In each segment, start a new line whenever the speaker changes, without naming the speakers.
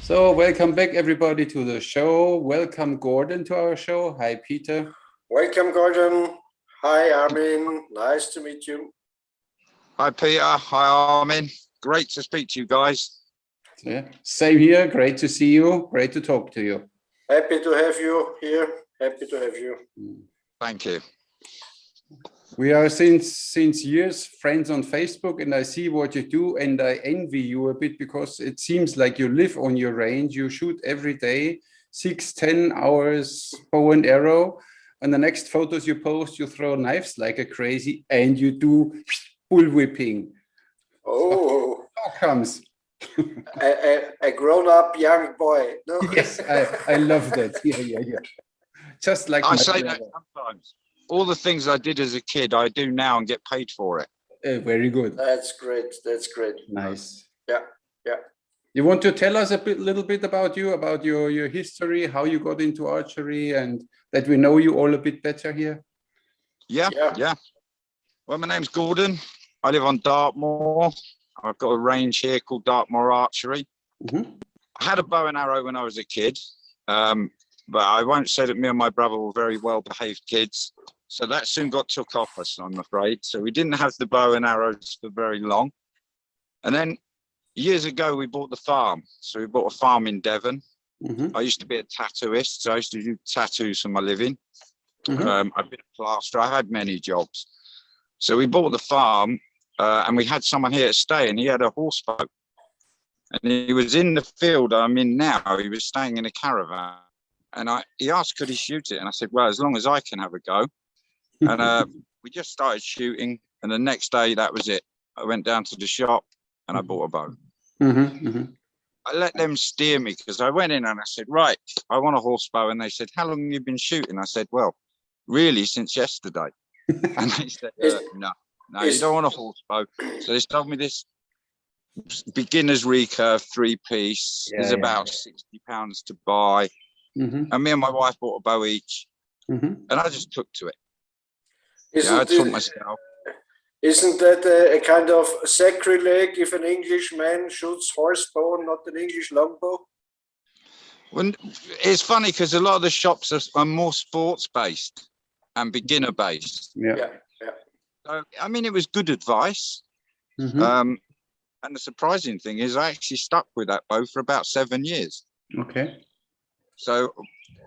So welcome back everybody to the show. Welcome Gordon to our show. Hi Peter.
Welcome Gordon. Hi Armin. Nice to meet you.
Hi Peter. Hi Armin. Great to speak to you guys.
Yeah, same here. Great to see you. Great to talk to you.
Happy to have you here. Happy to have you.
Thank you.
We are since years friends on Facebook, and I see what you do, and I envy you a bit because it seems like you live on your range. You shoot every day, 6-10 hours bow and arrow, and the next photos you post, you throw knives like a crazy, and you do bullwhipping.
Oh,
how comes?
a grown-up young boy. No?
Yes, I love that. Yeah. Just like
I say that sometimes. All the things I did as a kid, I do now and get paid for it.
Very good.
That's great. That's great.
Nice.
Yeah.
You want to tell us little bit about you, about your history, how you got into archery, and that we know you all a bit better here?
Yeah. Well, my name's Gordon. I live on Dartmoor. I've got a range here called Dartmoor Archery. I had a bow and arrow when I was a kid, but I won't say that me and my brother were very well-behaved kids. So that soon got took off us, I'm afraid. So we didn't have the bow and arrows for very long. And then years ago, we bought the farm. So we bought a farm in Devon. I used to be a tattooist, so I used to do tattoos for my living. I've been a plasterer. I've had many jobs. So we bought the farm, and we had someone here to stay, and he had a horse boat. And he was in the field I'm in now. He was staying in a caravan. And he asked, could he shoot it? And I said, well, as long as I can have a go. And we just started shooting. And the next day, that was it. I went down to the shop and I bought a bow. I let them steer me because I went in and I said, right, I want a horse bow. And they said, how long have you been shooting? I said, well, really, since yesterday. And they said, no, you don't want a horse bow. So they told me this beginner's recurve 3-piece is about £60 to buy. And me and my wife bought a bow each. And I just took to it. I taught myself.
Isn't that a kind of sacrilege if an Englishman shoots horse-bow and not an English longbow?
Well, it's funny because a lot of the shops are more sports-based and beginner-based.
Yeah.
So, I mean, it was good advice. And the surprising thing is I actually stuck with that bow for about 7 years.
Okay.
So,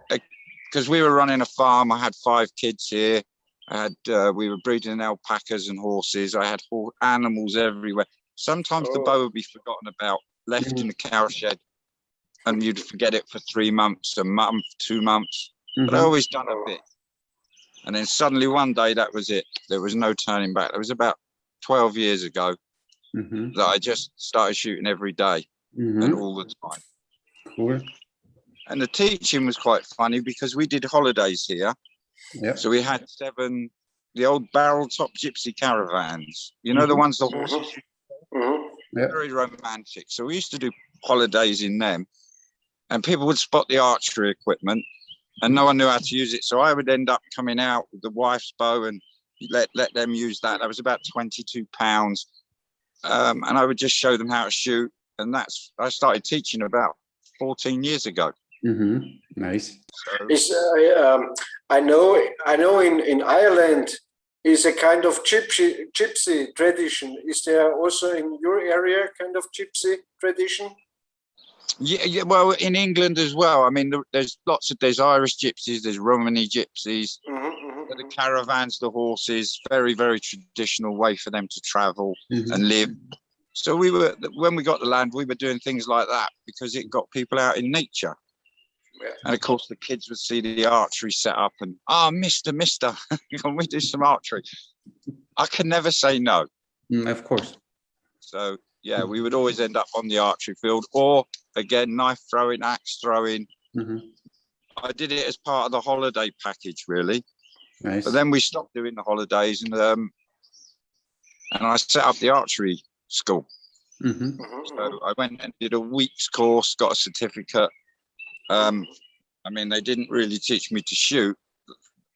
because we were running a farm, I had 5 kids here. We were breeding alpacas and horses. I had animals everywhere. Sometimes the bow would be forgotten about, left in the cow shed, and you'd forget it for 3 months, a month, 2 months. But I always done a bit. And then suddenly one day, that was it. There was no turning back. It was about 12 years ago that I just started shooting every day and all the time.
Cool.
And the teaching was quite funny because we did holidays here.
Yeah.
So we had 7, the old barrel-top gypsy caravans. You know, the ones the horses shoot. Very romantic. So we used to do holidays in them. And people would spot the archery equipment and no one knew how to use it. So I would end up coming out with the wife's bow and let them use that. That was about £22. And I would just show them how to shoot. And I started teaching about 14 years ago.
Nice.
So, I know in Ireland is a kind of gypsy tradition. Is there also in your area kind of gypsy tradition?
Yeah. Well, in England as well. I mean, there's Irish gypsies, there's Romany gypsies, the caravans, the horses. Very, very traditional way for them to travel and live. So when we got the land, we were doing things like that because it got people out in nature. And of course, the kids would see the archery set up and, mister, can we do some archery? I can never say no.
Of course.
So, yeah, we would always end up on the archery field or, again, knife throwing, axe throwing. I did it as part of the holiday package, really.
Nice.
But then we stopped doing the holidays and I set up the archery school. So I went and did a week's course, got a certificate. I mean, they didn't really teach me to shoot,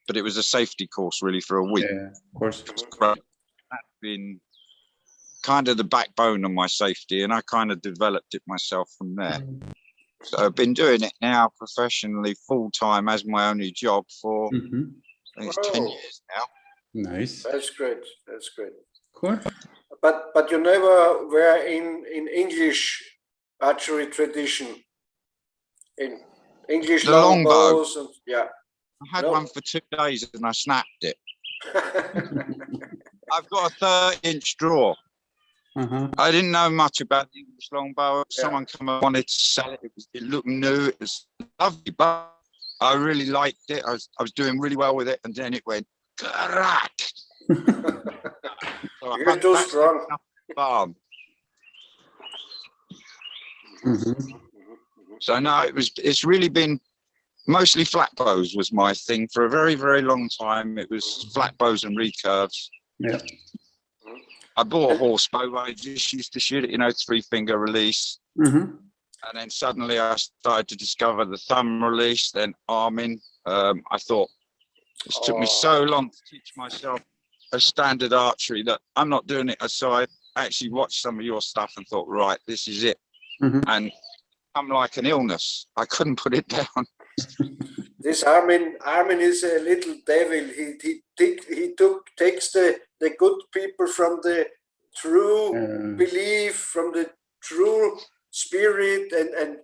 but it was a safety course really for a week.
Yeah, of course.
That's been kind of the backbone of my safety, and I kind of developed it myself from there. So I've been doing it now professionally, full time as my only job for I think it's 10 years now.
Nice.
That's great. That's great.
Cool.
But you never were in English archery tradition, in English
The longbow.
and yeah.
I had one for 2 days and I snapped it. I've got a 30-inch draw. I didn't know much about the English longbow. Someone came and wanted to sell it. It looked new. It was lovely, but I really liked it. I was doing really well with it, and then it went crack. So
You're too strong.
So no, it's really been mostly flat bows was my thing for a very, very long time. It was flat bows and recurves.
Yeah.
I bought a horse bow. I just used to shoot it, 3-finger release. And then suddenly I started to discover the thumb release, then Armin. I thought it took me so long to teach myself a standard archery that I'm not doing it. So I actually watched some of your stuff and thought, right, this is it. And I'm like an illness. I couldn't put it down.
This Armin is a little devil. He takes the good people from the true belief, from the true spirit, and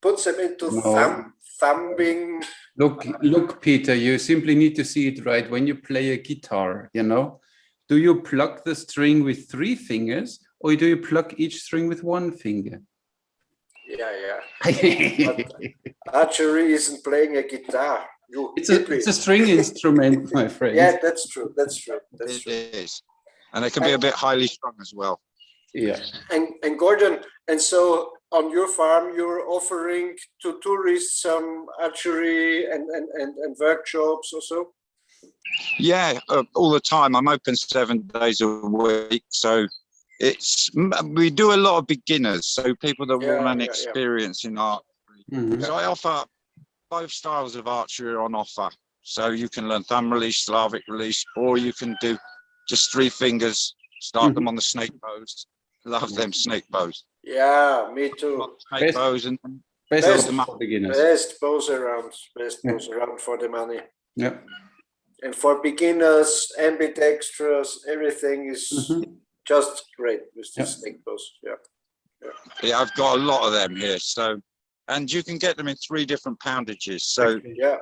puts them into thumbing.
Look, Peter, you simply need to see it right. When you play a guitar, do you pluck the string with 3 fingers, or do you pluck each string with 1 finger?
Yeah. But archery isn't playing a guitar.
It's a string instrument, my friend.
Yeah, that's true.
It is. And it can be a bit highly strung as well.
Yeah.
And Gordon, and so on your farm, you're offering to tourists some archery and workshops or so?
Yeah, all the time. I'm open 7 days a week. So we do a lot of beginners. So people that want an experience in art. So I offer both styles of archery on offer. So you can learn thumb release, Slavic release, or you can do just 3 fingers, start them on the snake bows. Love them snake bows.
Yeah, me too.
Snake bows and
best
for beginners.
Best bows around for the money.
Yeah.
And for beginners, ambidextrous, everything is just great with the snake bows.
Yeah, I've got a lot of them here. So, and you can get them in 3 different poundages. So
yeah,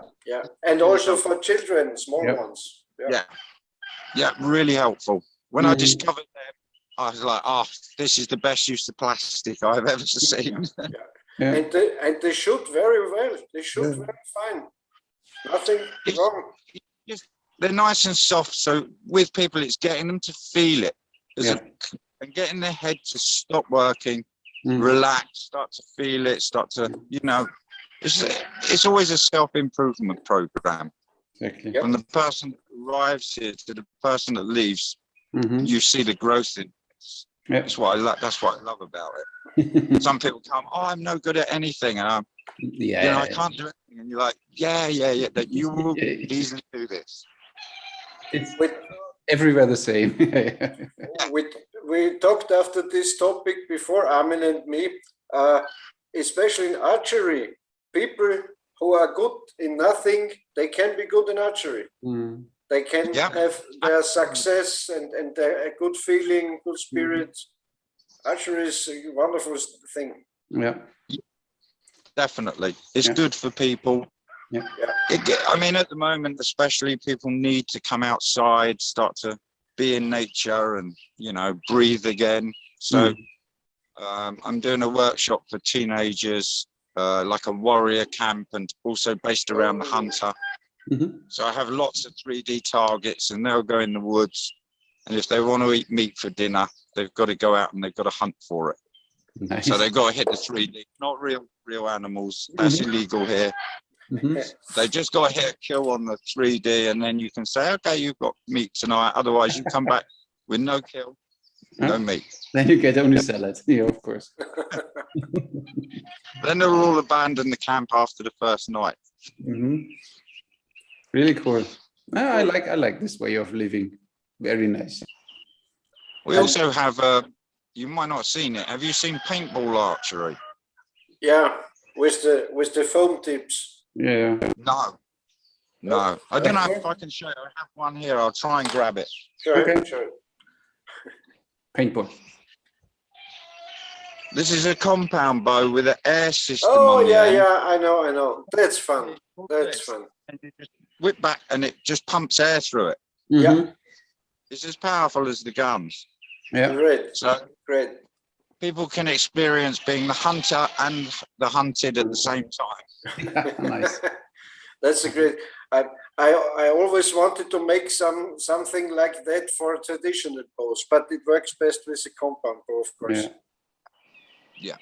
and also for children, small ones.
Yeah, really helpful. When I discovered them, I was like, this is the best use of plastic I've ever seen.
And they shoot very well. They shoot very fine. Nothing wrong.
They're nice and soft. So with people, it's getting them to feel it. And getting their head to stop working, relax, start to feel it, start to, it's always a self-improvement program.
Exactly.
From the person that arrives here to the person that leaves, you see the growth in it. That's what I love about it. Some people come, I'm no good at anything, and I can't do anything, and you're like, that you will easily do this.
It's everywhere the same.
We talked after this topic before, Armin and me, especially in archery. People who are good in nothing, they can be good in archery. They can have their success and a good feeling, good spirit. Archery is a wonderful thing.
Yeah,
definitely. It's good for people. I mean, at the moment, especially, people need to come outside, start to be in nature and, breathe again. So I'm doing a workshop for teenagers, like a warrior camp, and also based around the hunter. So I have lots of 3D targets, and they'll go in the woods. And if they want to eat meat for dinner, they've got to go out and they've got to hunt for it.
Nice.
So they've got to hit the 3D, not real animals. That's illegal here. They just got to hit a kill on the 3D, and then you can say, okay, you've got meat tonight. Otherwise, you come back with no kill, no meat.
Then you get only salad. Yeah, of course.
Then they'll all abandon the camp after the first night.
Really cool. I like this way of living. Very nice.
We also have you might not have seen it. Have you seen paintball archery?
Yeah. with the foam tips.
Yeah.
No. I don't know if I can show you. I have one here. I'll try and grab it.
Sure,
Okay.
sure.
Paintball.
This is a compound bow with an air system
Oh,
on the end.
yeah, I know. That's fun. That's fun.
And you just whip back and it just pumps air through it.
Yeah.
It's as powerful as the guns.
Yeah.
Great.
So
Great.
people can experience being the hunter and the hunted at the same time.
Nice.
That's a great. I always wanted to make something like that for traditional bows, but it works best with a compound bow, of course.
Yeah.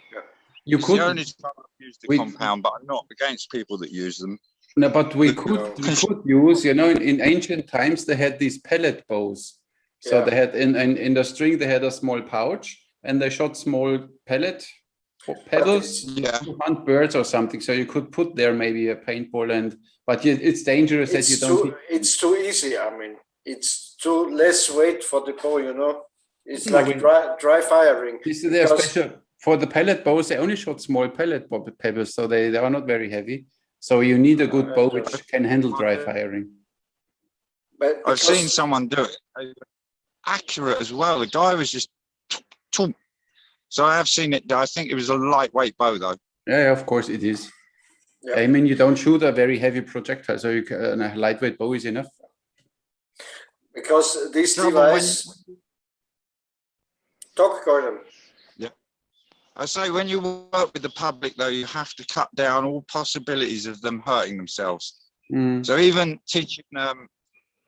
You
It's
could
the only time I've used the compound, but I'm not against people that use them.
no, but we could use, in ancient times they had these pellet bows. So they had in the string they had a small pouch and they shot small pellet pebbles to hunt birds or something. So you could put there maybe a paintball but it's dangerous that you don't.
It's too easy. I mean, it's too less weight for the bow. It's like dry firing.
This is their special for the pellet bows. They only shot small pellet pebbles, so they are not very heavy. So you need a good bow which can handle dry firing.
But
I've seen someone do it. Accurate as well. The guy was just. So I have seen it. I think it was a lightweight bow, though.
Yeah, of course it is.
Yeah.
I mean, you don't shoot a very heavy projectile, so a lightweight bow is enough.
Because this device. Talk, Gordon.
Yeah. I say when you work with the public, though, you have to cut down all possibilities of them hurting themselves. So even teaching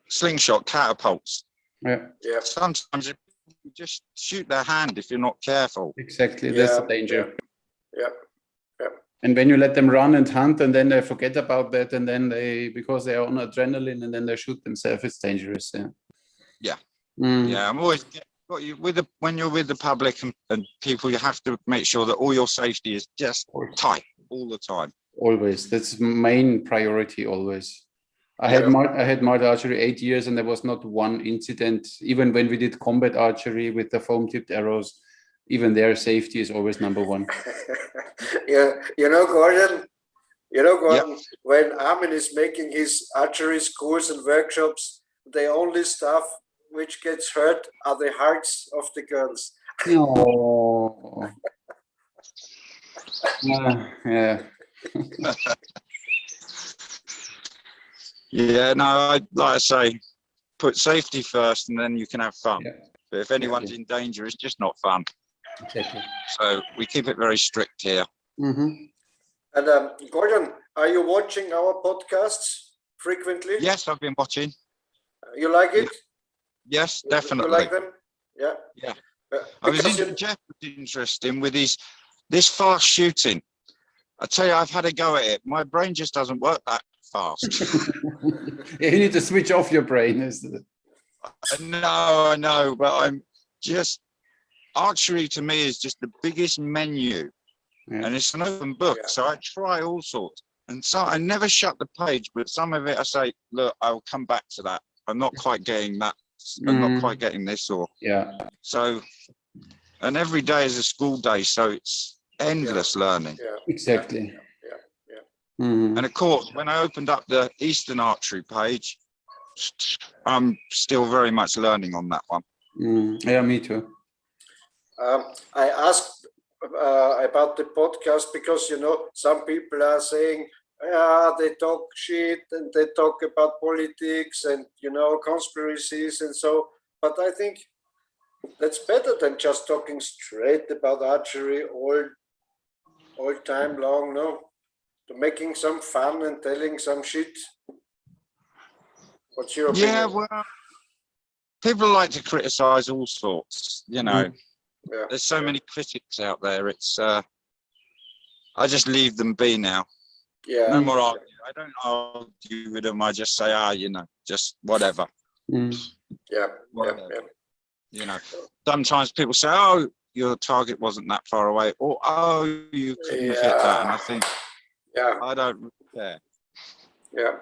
slingshot catapults.
Yeah.
Sometimes you just shoot their hand if you're not careful.
Exactly. That's the danger.
Yeah.
And when you let them run and hunt and then they forget about that and then because they are on adrenaline and then they shoot themselves, it's dangerous.
Yeah. I'm always when you're with the public and people, you have to make sure that all your safety is just tight all the time. Always.
That's main priority always. I had martial archery 8 years and there was not one incident. Even when we did combat archery with the foam tipped arrows, even their safety is always number one.
Gordon, when Armin is making his archery schools and workshops, the only stuff which gets hurt are the hearts of the girls.
No. Yeah.
Yeah, no, like I say, put safety first and then you can have fun. Yeah. But if anyone's in danger, it's just not fun.
Exactly.
So we keep it very strict here.
And Gordon, are you watching our podcasts frequently?
Yes, I've been watching.
You like it?
Yes, definitely.
You like them? Yeah.
Yeah. Jeff was interesting with this fast shooting. I tell you, I've had a go at it. My brain just doesn't work that fast.
You need to switch off your brain, isn't it?
I know, but I'm just archery to me is just the biggest menu, and it's an open book. So I try all sorts, and so I never shut the page. But some of it, I say, look, I'll come back to that. I'm not quite getting that. I'm not quite getting this, or So, and every day is a school day, so it's endless learning.
Yeah.
Exactly.
And of course, when I opened up the Eastern Archery page, I'm still very much learning on that one.
Yeah, me too.
I asked about the podcast because, some people are saying, they talk shit and they talk about politics and, conspiracies and so. But I think that's better than just talking straight about archery all time long, no? To making some fun and telling some shit. What's your opinion?
Yeah, well, people like to criticize all sorts, There's so many critics out there. It's I just leave them be now.
Yeah.
No more argue. I don't argue with them. I just say, just whatever.
Yeah.
Sometimes people say, oh, your target wasn't that far away, or oh, you couldn't have hit that, and I think, I don't really care.
Yeah.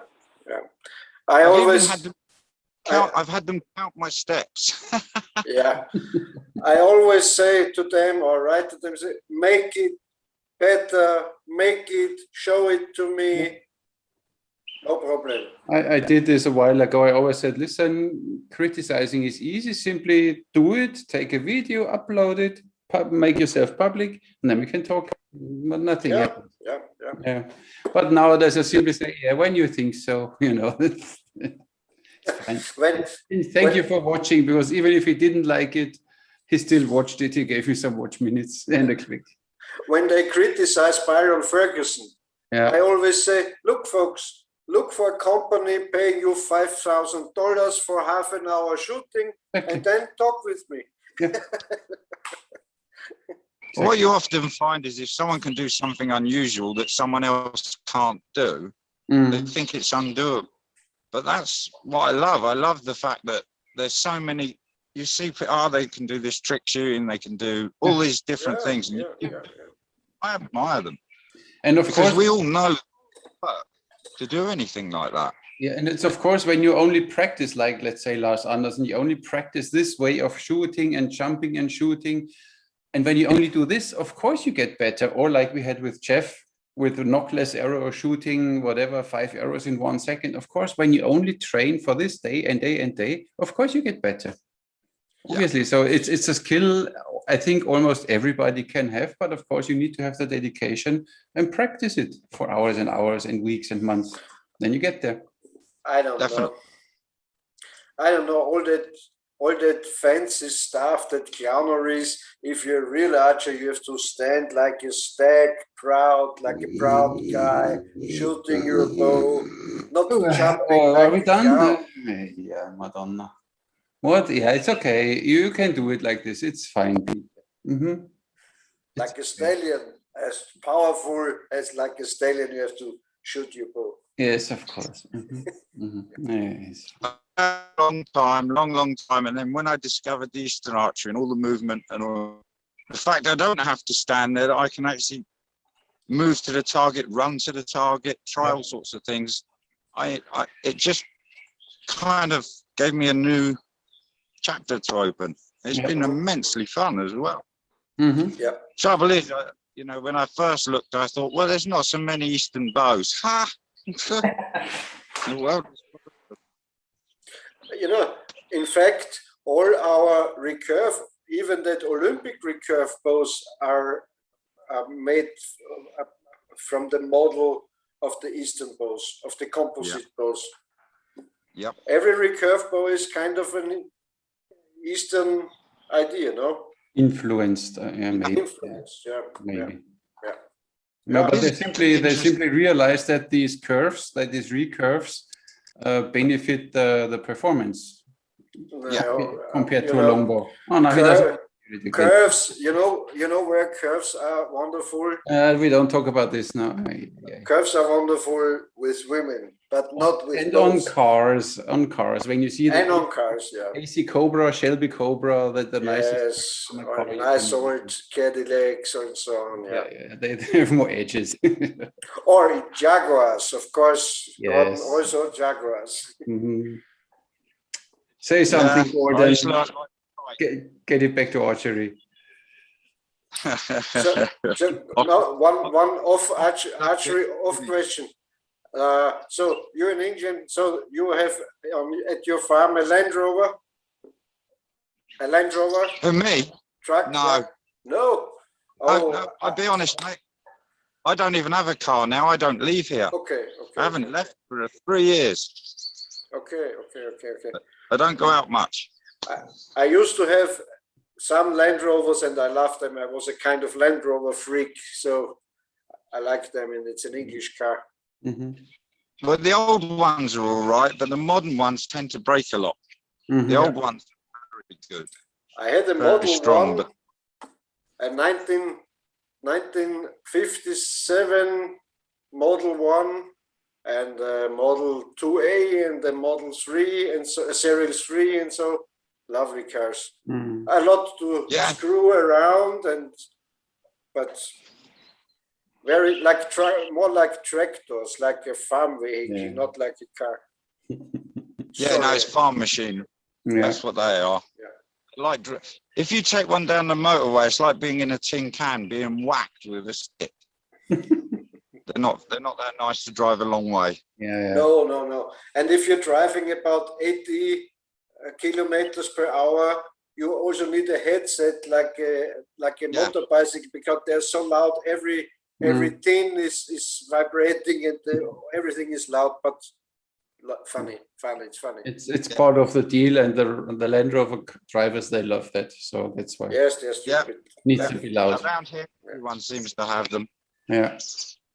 I've
had them count my steps.
Yeah. I always say to them or write to them, say, make it better, make it, show it to me. No problem.
I did this a while ago. I always said, listen, criticizing is easy. Simply do it, take a video, upload it, make yourself public, and then we can talk. But nothing happens. Yeah. But nowadays I simply say, yeah, when you think so, you know. It's fine. Thank you for watching, because even if he didn't like it, he still watched it. He gave me some watch minutes and a click.
When they criticize Byron Ferguson, I always say, look, folks, look for a company paying you $5,000 for half an hour shooting, and then talk with me.
Yeah.
What you often find is if someone can do something unusual that someone else can't do, they think it's undoable. But that's what I love. I love the fact that there's so many, you see, they can do this trick shooting, they can do all these different things. I admire them.
And of course,
we all know to do anything like that.
Yeah, and it's of course when you only practice, like let's say Lars Andersen, you only practice this way of shooting and jumping and shooting. And when you only do this, of course you get better. Or like we had with Jeff, with the knockless arrow shooting, whatever, 5 arrows in 1 second. Of course, when you only train for this day and day and day, of course you get better. Obviously, so it's a skill I think almost everybody can have, but of course you need to have the dedication and practice it for hours and hours and weeks and months. Then you get there.
I don't know. I don't know all that fancy stuff, that clowneries. If you're a real archer, you have to stand like a stag, proud, like a proud guy, shooting your bow, not jumping.
Are we done? Yeah, Madonna. What? Yeah, it's okay. You can do it like this. It's fine.
Like a stallion, as powerful as like a stallion, you have to shoot your bow.
Yes, of course. Yes.
Long time. And then when I discovered the Eastern Archery and all the movement and all, the fact I don't have to stand there, I can actually move to the target, run to the target, try all sorts of things. It just kind of gave me a new chapter to open. It's been immensely fun as well. Trouble is, when I first looked, I thought, well, there's not so many Eastern bows. Ha! Well,
in fact, all our recurve, even that Olympic recurve bows are made from the model of the Eastern bows, of the composite bows.
Yep.
Every recurve bow is kind of an Eastern idea, no?
Influenced, maybe.
Influenced,
maybe. No, but they simply realize that these curves, that these recurves, benefit the performance compared to a long bow. Oh no, he doesn't.
Curves, you know where curves are wonderful.
We don't talk about this now.
Curves are wonderful with women, but not with.
And on cars, when you see
and on cars,
AC Cobra, Shelby Cobra, the
nicest, nice old Cadillacs and so on.
Yeah, they have more edges.
Or Jaguars, of course. Yes. Also Jaguars.
Say something, Gordon. Get it back to archery.
so now one archery off question. So you're an Indian. So you have at your farm a Land Rover. A Land Rover.
For me?
Truck?
No.
No.
Oh, no, I'll be honest, mate. I don't even have a car now. I don't leave here.
Okay.
I haven't left for 3 years.
Okay.
I don't go out much.
I used to have some Land Rovers and I loved them. I was a kind of Land Rover freak, so I like them, and it's an English car.
Well, the old ones are all right, but the modern ones tend to break a lot. The old ones are very good.
I had a Model 1, a 1957 Model 1, and Model 2A, and the Model 3, and so Serial 3, and so lovely cars. A lot to screw around, but very more like tractors, like a farm vehicle, not like a car.
No, it's farm machine. That's what they are. Like if you take one down the motorway, it's like being in a tin can, being whacked with a stick. They're not that nice to drive a long way.
Yeah.
No. And if you're driving about 80 kilometers per hour, you also need a headset like a motor bicycle, because they're so loud. Every tin is vibrating and everything is loud, but funny. It's funny.
It's part of the deal, and the Land Rover drivers, they love that, so that's why.
Yes, they're stupid.
Needs to be loud.
Around here, everyone seems to have them.
Yeah.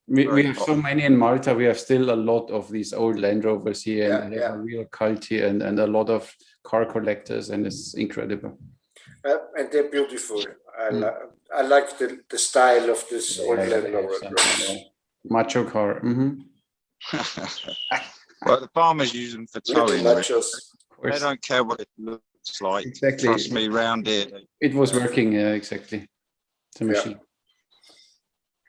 We have so many in Malta. We have still a lot of these old Land Rovers here, and they have a real cult here, and a lot of car collectors, and it's incredible.
And they're beautiful. I like the style of this old Land Rover.
Macho car.
Well, the farmers use them for towing.
They
don't care what it looks like.
Exactly.
Trust me, round here.
It was working, exactly. It's a machine.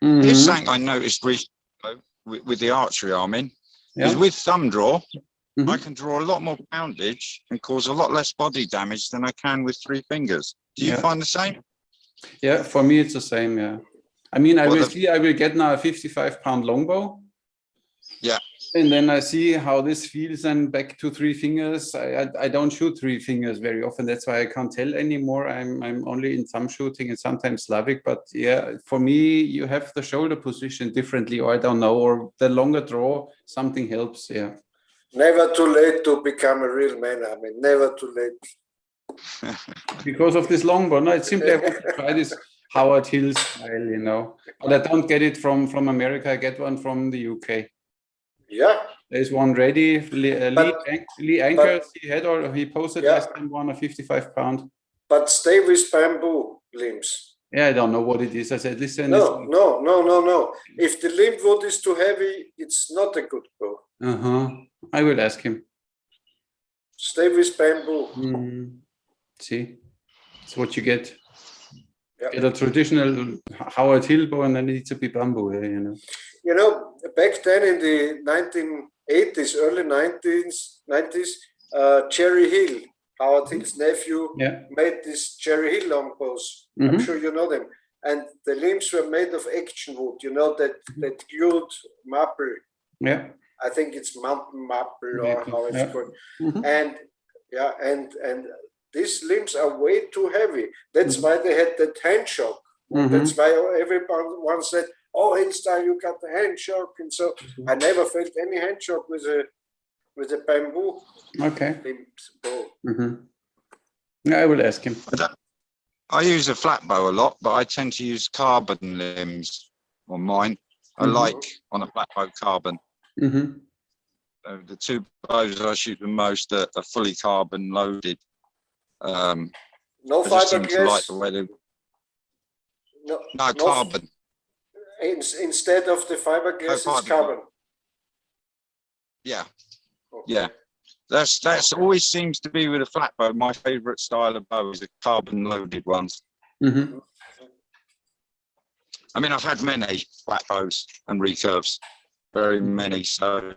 Here's something I noticed recently with the archery, Armin. Is with thumb draw, I can draw a lot more poundage and cause a lot less body damage than I can with 3 fingers. Do you find the same?
Yeah, for me it's the same. Yeah, I mean, I will get now a 55-pound longbow. Yeah. And then I see how this feels, and back to 3 fingers. I don't shoot 3 fingers very often. That's why I can't tell anymore. I'm only in thumb shooting and sometimes Slavic. But yeah, for me, you have the shoulder position differently, or I don't know, or the longer draw, something helps. Yeah.
Never too late to become a real man. I mean, never too late.
Because of this longbow. No, it's simply I want to try this Howard Hill style, But I don't get it from America. I get one from the UK.
Yeah,
there's one ready. Lee Anchor, he posted last time one, a 55-pound.
But stay with bamboo limbs.
Yeah, I don't know what it is. I said, listen.
No. If the limb wood is too heavy, it's not a good bow.
I will ask him.
Stay with bamboo.
See, it's what you get. Get a traditional Howard Hill bow, and then it needs to be bamboo.
Back then in the 1980s, early 90s, Cherry Hill, Howard Hill's nephew, made these Cherry Hill longbows. I'm sure you know them. And the limbs were made of action wood, that glued maple.
Yeah.
I think it's mountain maple or how it's called. And these limbs are way too heavy. That's why they had that hand shock. That's why everyone said, "Oh, Hillstyle, you got the hand shock." And so I never felt any hand shock with a bamboo. Bow.
Yeah, I will ask him.
I use a flat bow a lot, but I tend to use carbon limbs on mine. I like on a flat bow carbon. The 2 bows I shoot the most are fully carbon loaded.
No fiberglass.
Like the way no carbon.
Instead of the fiberglass, it's carbon.
Yeah. That's always seems to be with a flat bow. My favorite style of bow is the carbon loaded ones. I mean, I've had many flat bows and recurves, very many. So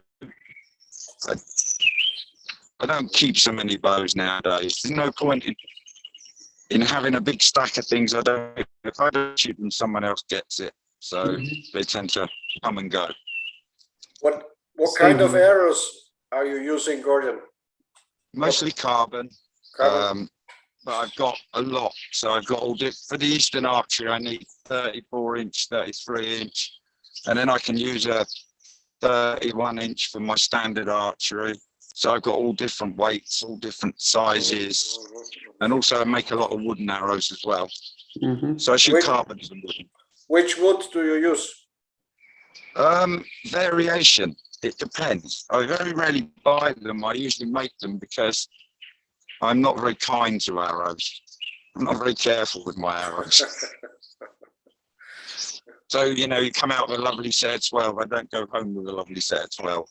I don't keep so many bows nowadays. There's no point in having a big stack of things. If I don't shoot them, someone else gets it. So they tend to come and go.
What kind of arrows are you using, Gordon?
Mostly carbon. But I've got a lot. So I've got for the Eastern Archery, I need 34-inch, 33-inch. And then I can use a 31-inch for my standard archery. So I've got all different weights, all different sizes. And also I make a lot of wooden arrows as well. So I shoot carbon and wooden.
Which wood do you use?
Variation. It depends. I very rarely buy them. I usually make them because I'm not very kind to arrows. I'm not very careful with my arrows. So, you come out with a lovely set of 12. I don't go home with a lovely set of 12.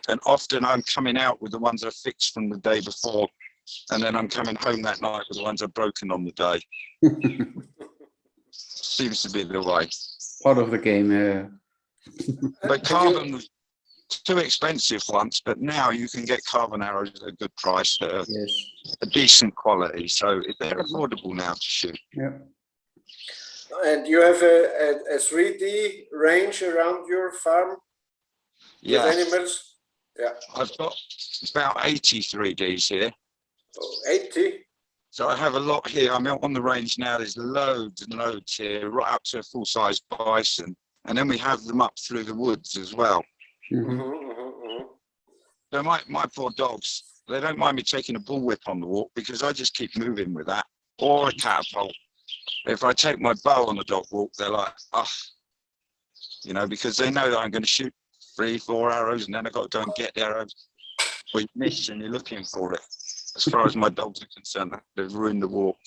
And often I'm coming out with the ones I fixed from the day before. And then I'm coming home that night with the ones I've broken on the day. Seems to be the way.
Part of the game, yeah.
But carbon was too expensive once, but now you can get carbon arrows at a good price that are a decent quality. So they're affordable now to shoot.
Yeah.
And you have a 3D range around your farm with animals? Yeah.
I've got about 80 3Ds here.
Oh, 80?
So I have a lot here. I'm out on the range now. There's loads and loads here, right up to a full-size bison. And then we have them up through the woods as well. So my poor dogs, they don't mind me taking a bullwhip on the walk because I just keep moving with that, or a catapult. If I take my bow on the dog walk, they're like, because they know that I'm going to shoot 3-4 arrows, and then I've got to go and get the arrows. We miss and you're looking for it. As far as my dogs are concerned, they've ruined the walk.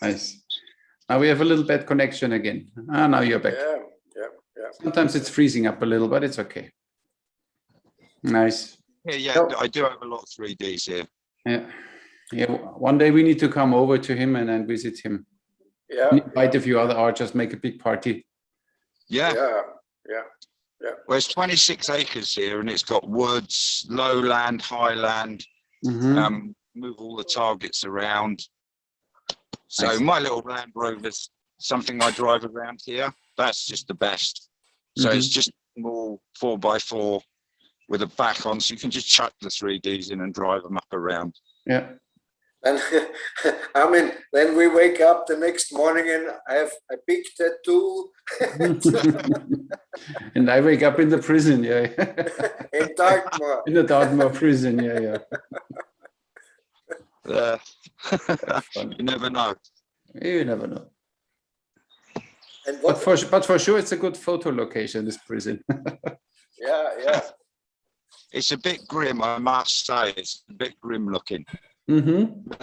Nice. Now we have a little bad connection again. Now you're back.
Yeah.
Sometimes it's freezing up a little, but it's okay. Nice.
Yeah, I do have a lot of 3Ds here.
Yeah. One day we need to come over to him and visit him.
Yeah.
Invite a few other archers, make a big party.
Yeah.
Well,
it's 26 acres here, and it's got woods, lowland, highland. Move all the targets around. So
Nice.
my little Land Rover's something I drive around here. That's just the best. So it's just a small 4x4 with a back on, so you can just chuck the 3Ds in and drive them up around.
Yeah.
And I mean, then we wake up the next morning and I have a big tattoo.
And I wake up in the prison,
In Dartmoor.
In the Dartmoor prison, yeah.
You never know.
You never know.
And
But for sure, it's a good photo location, this prison.
Yeah.
It's a bit grim, I must say. It's a bit grim looking. They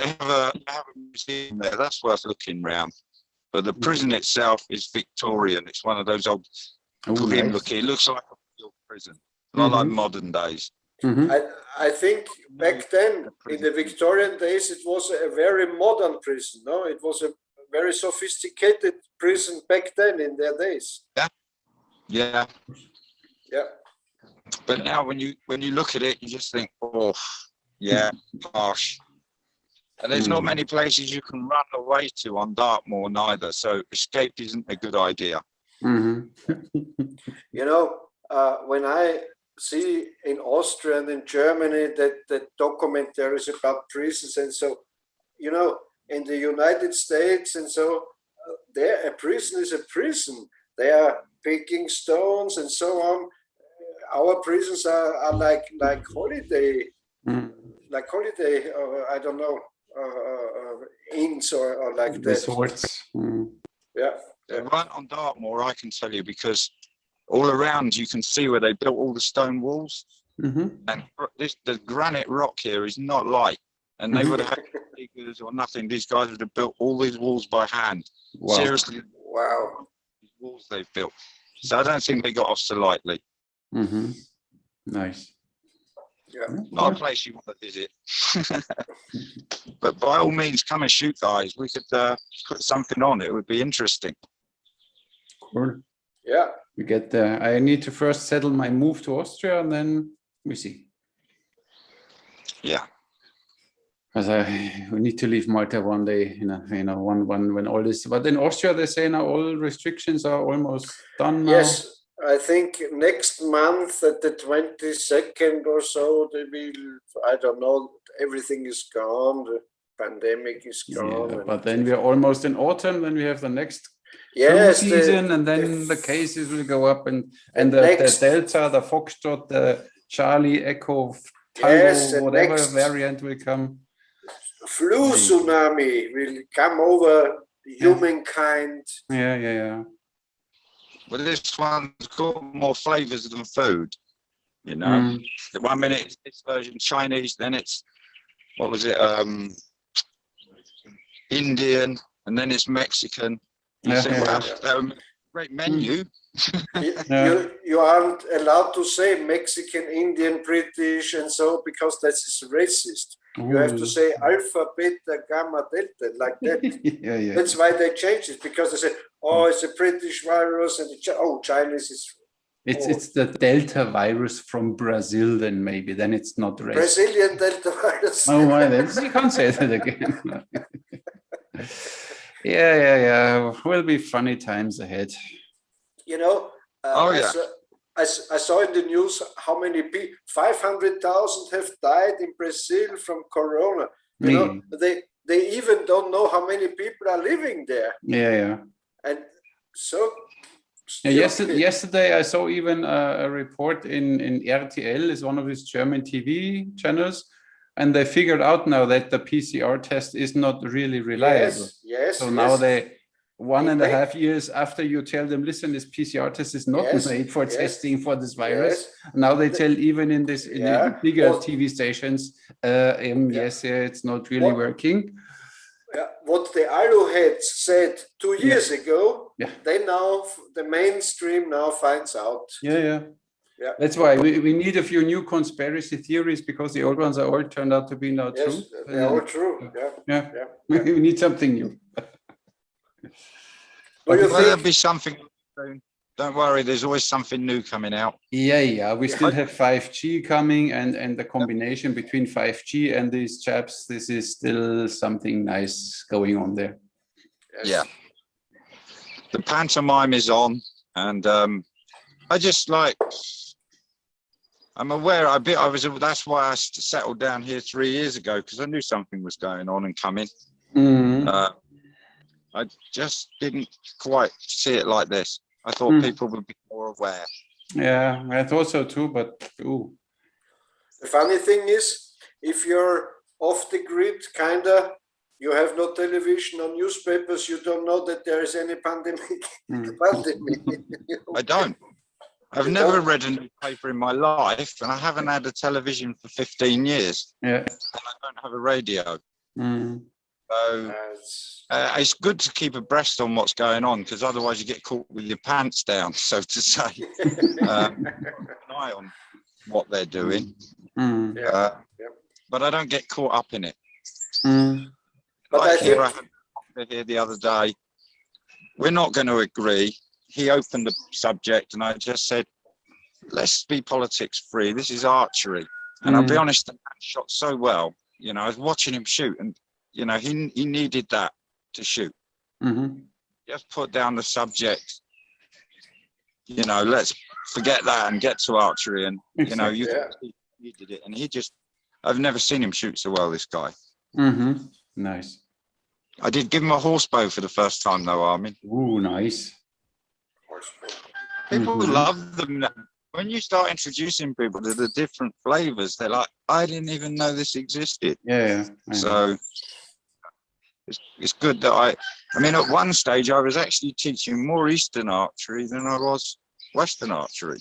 have a museum there. That's worth looking round. But the prison itself is Victorian. It's one of those old grim looking. It looks like a real prison, not like modern days.
I think back then, in the Victorian days, it was a very modern prison. No, it was a very sophisticated prison back then in their days.
Yeah. But now, when you look at it, you just think, harsh. And there's not many places you can run away to on Dartmoor neither, so escape isn't a good idea.
When I see in Austria and in Germany that documentaries about prisons, and so, in the United States, and so there a prison is a prison. They are picking stones and so on. Our prisons are like holiday, I don't know, inns or like that.
Resorts.
Right on Dartmoor, I can tell you, because all around you can see where they built all the stone walls, and the granite rock here is not light, and they would have had diggers or nothing. These guys would have built all these walls by hand.
Wow.
Seriously, these walls they've built. So I don't think they got off so lightly.
Nice.
Not a place you want to visit. But by all means, come and shoot, guys. We could put something on. It would be interesting.
Cool.
Yeah.
We get there. I need to first settle my move to Austria, and then we see.
Yeah.
Because we need to leave Malta one day, when all this. But in Austria, they say now all restrictions are almost done now.
Yes. I think next month at the 22nd or so, they will, I don't know, everything is gone, the pandemic is gone.
Yeah, but then we are almost in autumn, then we have the next season, and then the cases will go up, and the Delta, the Foxtrot, the Charlie, Echo, Tango, whatever variant will come.
Flu tsunami will come over humankind.
Yeah.
But this one's got more flavors than food, The 1 minute it's version Chinese, then it's, Indian, and then it's Mexican. That great menu.
You aren't allowed to say Mexican, Indian, British, and so, because that is racist. You have to say alpha, beta, gamma, delta, like that.
Yeah.
That's why they changed it, because they said, it's a British virus, and Chinese is.
It's the Delta virus from Brazil, then it's not racist.
Brazilian Delta virus.
Oh my, you can't say that again. Yeah. Will be funny times ahead.
You know, I saw in the news how many people, 500,000 have died in Brazil from Corona. You know, they even don't know how many people are living there.
Yeah.
And so
yesterday I saw even a report in RTL, is one of his German TV channels, and they figured out now that the PCR test is not really reliable.
Yes.
So now they 1.5 years after you tell them, listen, this PCR test is not made for testing for this virus. Now they tell even in this in the bigger TV stations, it's not really working.
What the Aluheads said 2 years ago, they now, the mainstream now finds out.
Yeah. That's why we need a few new conspiracy theories, because the old ones are all turned out to be now true.
Yes, they're all true. Yeah.
We need something new.
There'll be something soon. Don't worry, there's always something new coming out.
Yeah. We still have 5G coming, and the combination between 5G and these chaps, this is still something nice going on there.
Yeah. The pantomime is on, and I just I'm aware that's why I settled down here 3 years ago, because I knew something was going on and coming. I just didn't quite see it like this. I thought people would be more aware.
Yeah, I thought so too, but
the funny thing is, if you're off the grid, you have no television, no newspapers, you don't know that there is any pandemic.
I don't. I've never read a newspaper in my life, and I haven't had a television for 15 years.
Yeah.
And I don't have a radio. So it's good to keep abreast on what's going on, because otherwise you get caught with your pants down, so to say. Keep an eye on what they're doing. But I don't get caught up in it.
But
I had a doctor here the other day. We're not going to agree. He opened the subject, and I just said, let's be politics free. This is archery. And I'll be honest, the man shot so well. You know, I was watching him shoot, and you know, he needed that to shoot. Just put down the subject. You know, let's forget that and get to archery. And you know, he did it, and I've never seen him shoot so well, this guy.
Nice.
I did give him a horse bow for the first time, though, Armin.
Ooh, nice.
People love them. When you start introducing people to the different flavors, they're like, I didn't even know this existed.
Yeah.
So it's good that I mean, at one stage, I was actually teaching more Eastern archery than I was Western archery.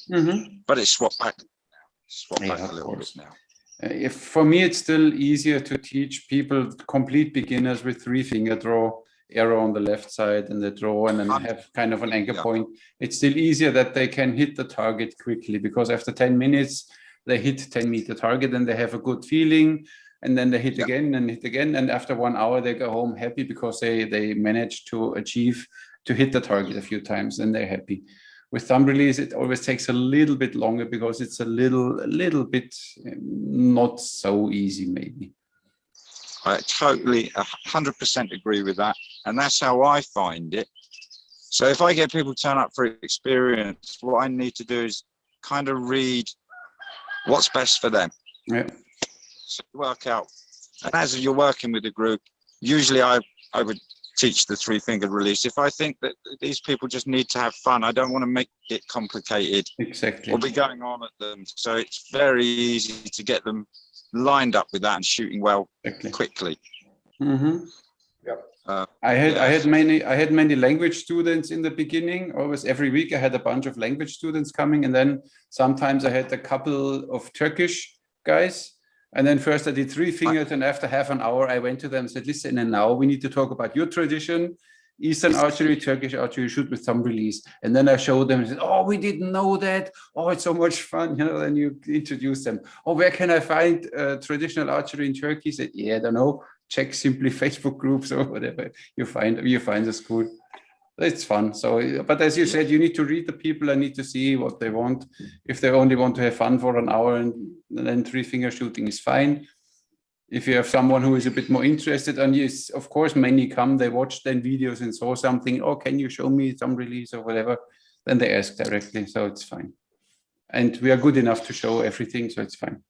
But it's swapped back a little bit now.
For me, it's still easier to teach people, complete beginners, with 3-finger draw, arrow on the left side and the draw, and then have kind of an anchor point. It's still easier that they can hit the target quickly, because after 10 minutes, they hit 10-meter target and they have a good feeling, and then they hit again and hit again. And after 1 hour, they go home happy because they managed to hit the target a few times, and they're happy. With thumb release, it always takes a little bit longer, because it's a little bit not so easy, maybe.
I totally 100% agree with that. And that's how I find it. So if I get people turn up for experience, what I need to do is kind of read what's best for them.
Yeah.
So work out. And as you're working with a group, usually I would teach the 3-fingered release. If I think that these people just need to have fun, I don't want to make it complicated.
Exactly.
Or be going on at them. So it's very easy to get them lined up with that and shooting well quickly.
I had many language students in the beginning. Always every week I had a bunch of language students coming, and then sometimes I had a couple of Turkish guys. And then first I did 3 fingers, and after half an hour I went to them and said, listen, and now we need to talk about your tradition, Eastern archery, Turkish archery, shoot with thumb release. And then I showed them and said, oh, we didn't know that. Oh, it's so much fun. You know, then you introduce them. Oh, where can I find traditional archery in Turkey? I said, yeah, I don't know. Check simply Facebook groups or whatever. You find the school. It's fun. So, but as you said, you need to read the people and need to see what they want. If they only want to have fun for an hour, and then 3-finger shooting is fine. if you have someone who is a bit more interested, and yes, of course, many come, they watch then videos and saw something, oh, can you show me some release or whatever? Then they ask directly, so it's fine. And we are good enough to show everything, so it's fine.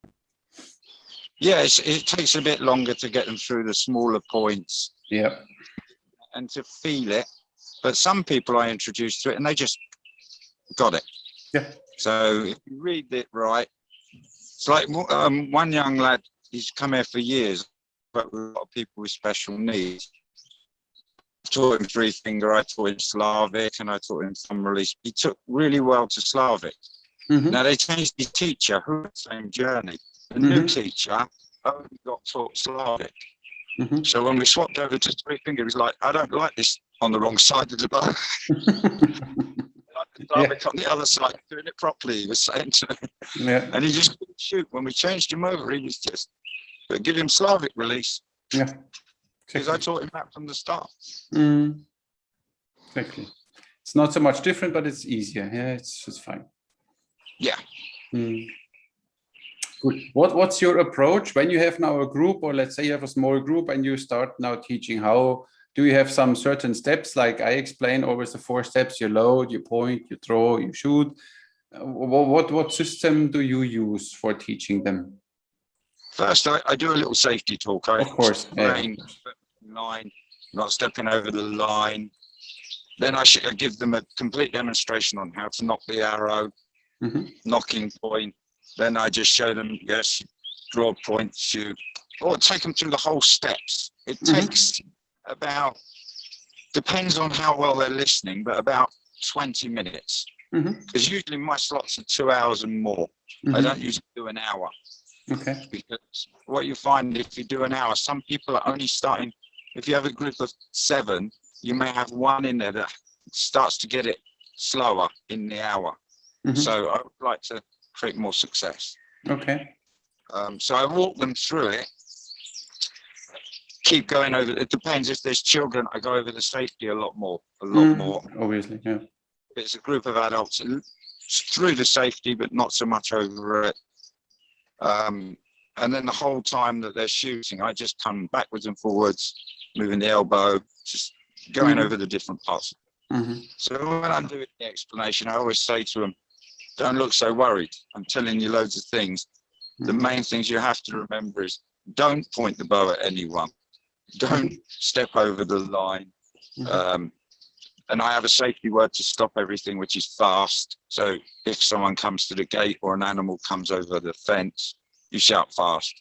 Yeah, it takes a bit longer to get them through the smaller points.
Yeah.
And to feel it. But some people I introduced to it and they just got it.
Yeah.
So if you read it right, it's like one young lad, he's come here for years, but with a lot of people with special needs. I taught him 3-finger, I taught him Slavic, and I taught him thumb release. He took really well to Slavic. Mm-hmm. Now they changed his teacher, who had the same journey. The new teacher only got taught Slavic. Mm-hmm. So when we swapped over to 3-finger, he was like, I don't like this on the wrong side of the bow. Slavic on the other side, doing it properly, he was saying to me. Yeah. And he just couldn't shoot. When we changed him over, he was just, but give him Slavic release.
Yeah.
Because I taught him that from the start.
Exactly. It's not so much different, but it's easier. Yeah, it's fine.
Yeah.
Good. What's your approach when you have now a group, or let's say you have a small group and you start now teaching? How do you have some certain steps? Like I explain always the 4 steps: you load, you point, you throw, you shoot. What system do you use for teaching them?
First, I do a little safety talk.
Of course.
Line, not stepping over the line. Then I give them a complete demonstration on how to knock the arrow, knocking point. Then I just show them, yes, draw point, shoot, or take them through the whole steps. It takes about, depends on how well they're listening, but about 20 minutes. Because usually my slots are 2 hours and more. I don't usually do an hour.
Okay.
Because what you find if you do an hour, some people are only starting. If you have a group of 7, you may have one in there that starts to get it slower in the hour. So I would like to create more success.
Okay.
So I walk them through it. Keep going over. It depends. If there's children, I go over the safety a lot more.
Obviously, yeah.
If it's a group of adults, through the safety, but not so much over it. And then the whole time that they're shooting, I just come backwards and forwards, moving the elbow, just going over the different parts. So when I'm doing the explanation, I always say to them, don't look so worried. I'm telling you loads of things. The main things you have to remember is don't point the bow at anyone. Don't step over the line. And I have a safety word to stop everything, which is fast. So if someone comes to the gate or an animal comes over the fence, you shout fast.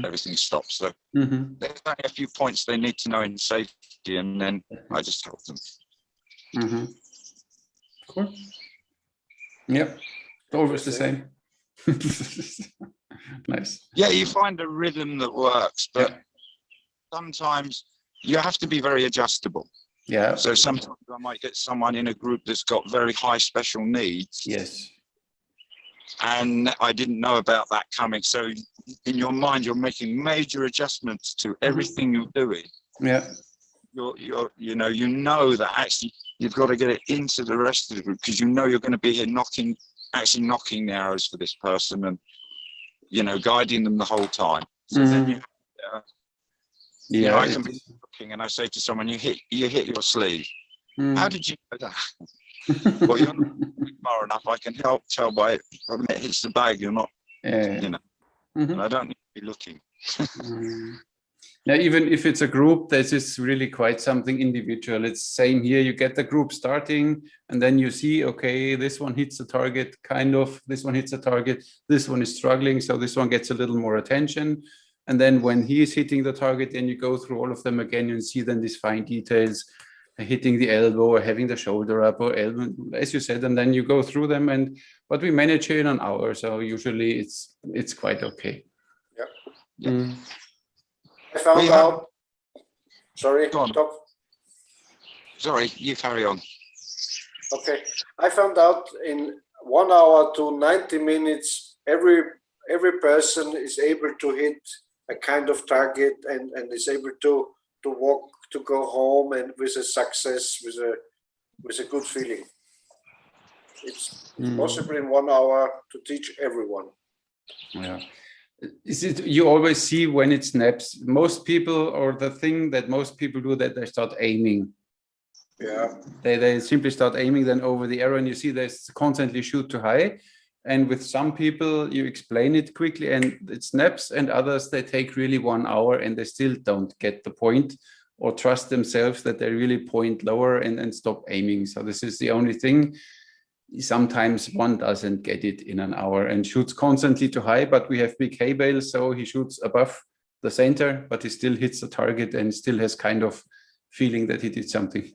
Everything stops. So there's only a few points they need to know in safety, and then I just help them.
Cool. Yep. Always the same. Nice.
Yeah, you find a rhythm that works, but sometimes you have to be very adjustable.
Yeah.
So sometimes I might get someone in a group that's got very high special needs.
Yes.
And I didn't know about that coming. So in your mind, you're making major adjustments to everything you're doing.
Yeah.
You know that actually you've got to get it into the rest of the group, because you know you're going to be here knocking the arrows for this person and, guiding them the whole time. So then I can be looking and I say to someone, you hit your sleeve. How did you know that? Well, you're not far enough. I can tell by it. When it hits the bag, you're not, and I don't need to be looking.
Yeah, even if it's a group, this is really quite something individual. It's same here. You get the group starting, and then you see, okay, this one hits the target, kind of. This one hits the target. This one is struggling, so this one gets a little more attention. And then when he is hitting the target, then you go through all of them again and see then these fine details, hitting the elbow or having the shoulder up or elbow, as you said, and then you go through them. But we manage it in an hour, so usually it's quite okay.
Yeah. I found out. Sorry, talk.
Sorry, you carry on.
Okay, I found out in 1 hour to 90 minutes, every person is able to hit a kind of target and is able to walk, to go home, and with a success, with a good feeling. It's possible in 1 hour to teach everyone.
Yeah. Is it you always see when it snaps? Most people, or the thing that most people do, that they start aiming.
Yeah.
They simply start aiming then over the arrow, and you see they constantly shoot too high. And with some people, you explain it quickly and it snaps, and others, they take really 1 hour and they still don't get the point or trust themselves that they really point lower and stop aiming. So this is the only thing. Sometimes one doesn't get it in an hour and shoots constantly too high, but we have big hay bales, so he shoots above the center, but he still hits the target and still has kind of feeling that he did something.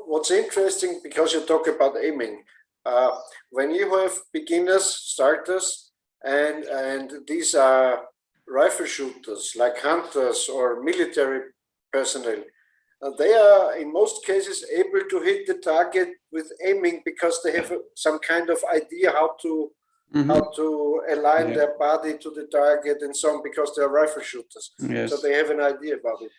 What's interesting, because you talk about aiming, when you have beginners, starters, and these are rifle shooters like hunters or military personnel, they are in most cases able to hit the target with aiming because they have some kind of idea how to align their body to the target and so on, because they are rifle shooters.
Yes.
So they have an idea about it.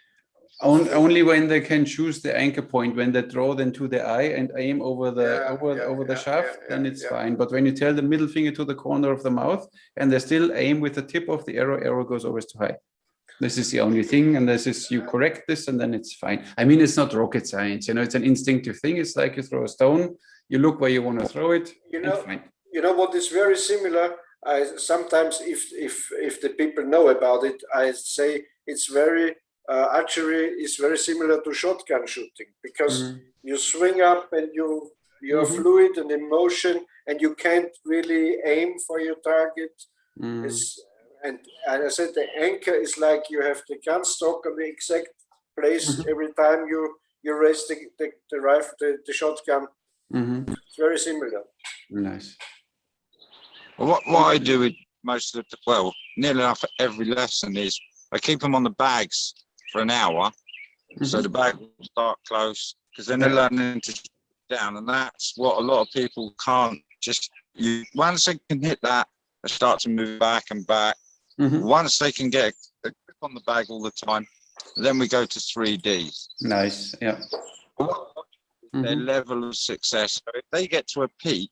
Only when they can choose the anchor point, when they draw then to the eye and aim over the shaft, then it's fine. But when you tell the middle finger to the corner of the mouth and they still aim with the tip of the arrow goes always too high. This is the only thing, and this is, you correct this and then it's fine. I mean, it's not rocket science, it's an instinctive thing. It's like you throw a stone, you look where you want to throw it, fine.
You know what is very similar? Sometimes if the people know about it, I say it's very archery is very similar to shotgun shooting, because you swing up and you're fluid and in motion, and you can't really aim for your target. And I said the anchor is like you have the gun stock on the exact place every time you raise the rifle, the shotgun. It's very similar.
Nice.
Well, what I do with most of nearly enough every lesson is I keep them on the bags for an hour, so the bag will start close, because then they're learning to shoot down, and that's what a lot of people can't just. Once they can hit that, they start to move back and back. Once they can get a grip on the bag all the time, then we go to 3Ds.
Nice, yeah.
Their level of success. So if they get to a peak,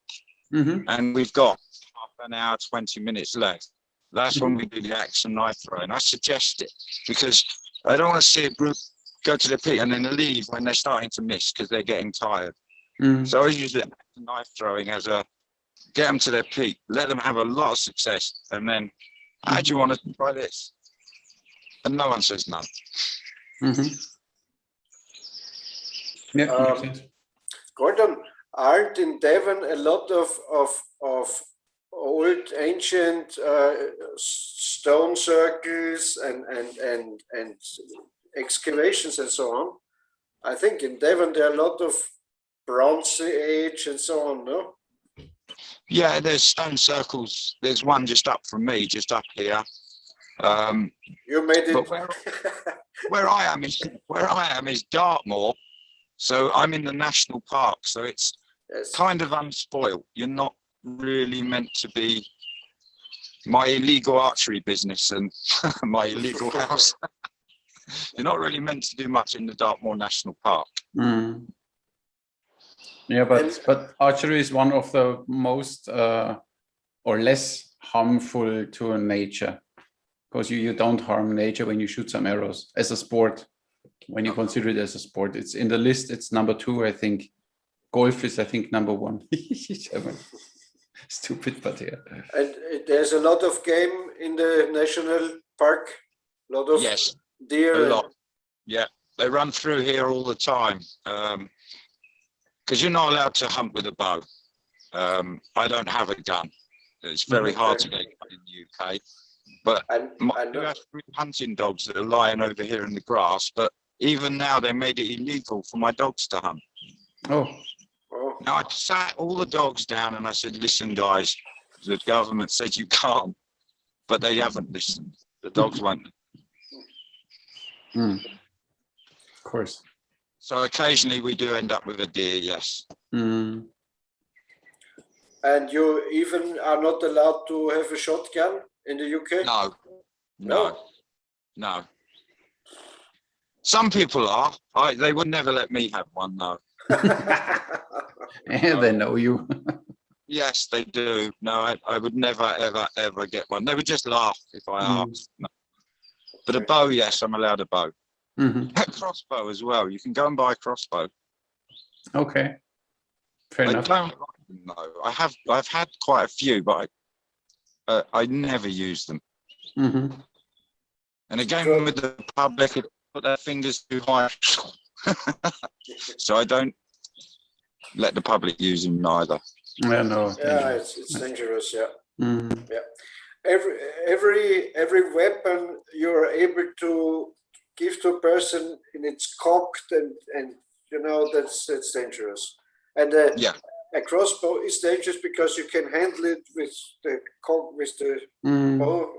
and we've got half an hour, 20 minutes left, that's when we do the action knife throw. And I suggest it, because I don't want to see a group go to the peak and then leave when they're starting to miss because they're getting tired. So I use the action knife throwing as a get them to their peak, let them have a lot of success, and then how do you want to try this? And no one says no.
Gordon, aren't in Devon a lot of old ancient stone circles and excavations and so on? I think in Devon there are a lot of Bronze Age and so on, no?
Yeah, there's stone circles. There's one just up from me, just up here.
You made it.
Where I am is Dartmoor, so I'm in the national park. So it's kind of unspoiled. You're not really meant to be my illegal archery business and my illegal house. You're not really meant to do much in the Dartmoor National Park.
Yeah, but archery is one of the most or less harmful to nature, because you don't harm nature when you shoot some arrows as a sport. When you consider it as a sport, it's in the list. It's number 2, I think. Golf is, I think, number 1. Stupid, but yeah.
And there's a lot of game in the national park. A lot of deer.
A lot. Yeah, they run through here all the time. Because you're not allowed to hunt with a bow. I don't have a gun. It's very hard to get in the UK. But I do have 3 hunting dogs that are lying over here in the grass. But even now, they made it illegal for my dogs to hunt.
Oh.
Now, I sat all the dogs down and I said, listen, guys, the government said you can't. But they haven't listened. The dogs won't.
Of course.
So occasionally we do end up with a deer, yes.
And you even are not allowed to have a shotgun in the UK?
No. Some people are. They would never let me have one, no.
Yeah, they know you.
Yes, they do. No, I would never, ever, ever get one. They would just laugh if I asked. No. But a bow, yes, I'm allowed a bow. A crossbow as well. You can go and buy a crossbow.
Okay. Fair
I
enough.
don't like them though. I've had quite a few, but I never use them. And again, with the public, it put their fingers too high. So I don't let the public use them either.
Yeah, no.
Yeah, it's dangerous. Yeah. Yeah. Every weapon you're able to give to a person and it's cocked and you know that's dangerous. And a crossbow is dangerous because you can handle it with the bow.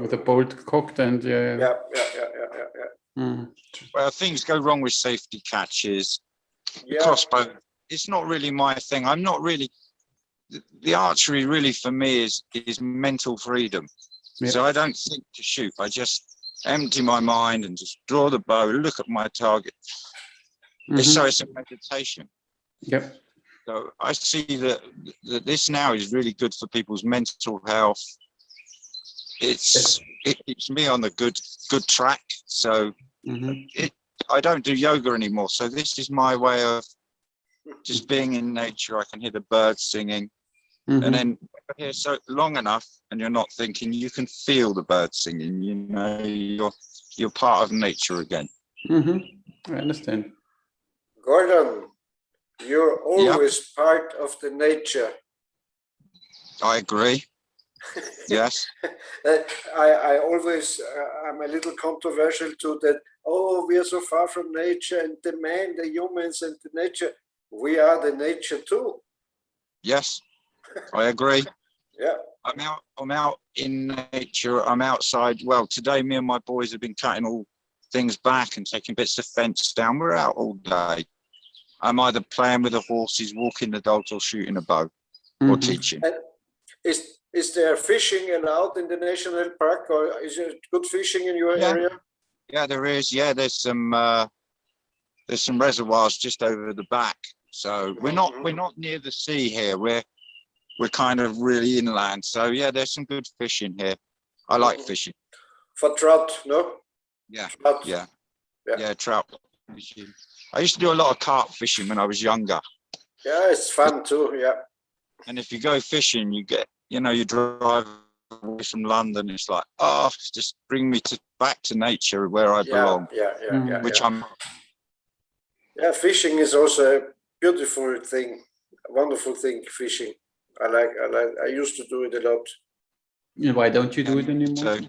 With the bolt cocked and
Yeah.
Well, things go wrong with safety catches. The crossbow, it's not really my thing. I'm not really. The archery really for me is mental freedom. Yeah. So I don't think to shoot. I just empty my mind and just draw the bow, look at my target. It's a meditation.
Yep.
So I see that this now is really good for people's mental health. It keeps me on the good track. So I don't do yoga anymore. So this is my way of just being in nature. I can hear the birds singing. And then here so long enough and you're not thinking, you can feel the birds singing, you know, you're part of nature again.
I understand.
Gordon, you're always part of the nature.
I agree. Yes.
I always, I'm a little controversial to that. Oh, we are so far from nature and the man, the humans and the nature. We are the nature too.
Yes. I agree.
Yeah.
I'm out in nature. I'm outside. Well, today me and my boys have been cutting all things back and taking bits of fence down. We're out all day. I'm either playing with the horses, walking the dogs, or shooting a bow, or teaching.
And is there fishing allowed in the national park, or is there good fishing in your area?
Yeah, there is. Yeah, there's some reservoirs just over the back. So we're not near the sea here. We're kind of really inland. So yeah, there's some good fishing here. I like fishing.
For trout, no?
Yeah.
Trout.
Yeah, trout fishing. I used to do a lot of carp fishing when I was younger.
Yeah, it's fun too, yeah.
And if you go fishing, you get, you know, you drive away from London, it's like, oh, just bring me back to nature where I belong.
Yeah.
Which I'm.
Yeah, fishing is also a beautiful thing, a wonderful thing, fishing. I used to do it a lot.
Yeah, why don't you do it anymore?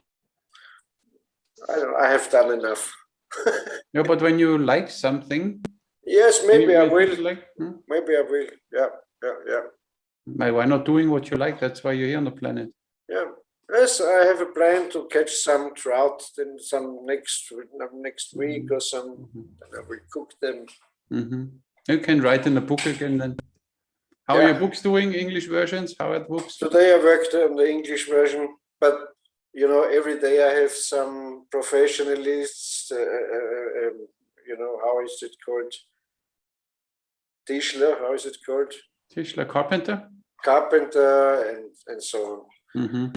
I have done enough.
No, but when you like something.
Yes, maybe I will.
Maybe
I will. Yeah.
Why not doing what you like? That's why you're here on the planet.
Yeah. Yes, I have a plan to catch some trout in some next week or some. And I will cook them.
You can write in the book again then. How are your books doing? English versions? How are the books?
Today I worked on the English version, but you know, every day I have some professionalists. You know, how is it called? Tischler, how is it called?
Tischler, carpenter.
Carpenter and so on.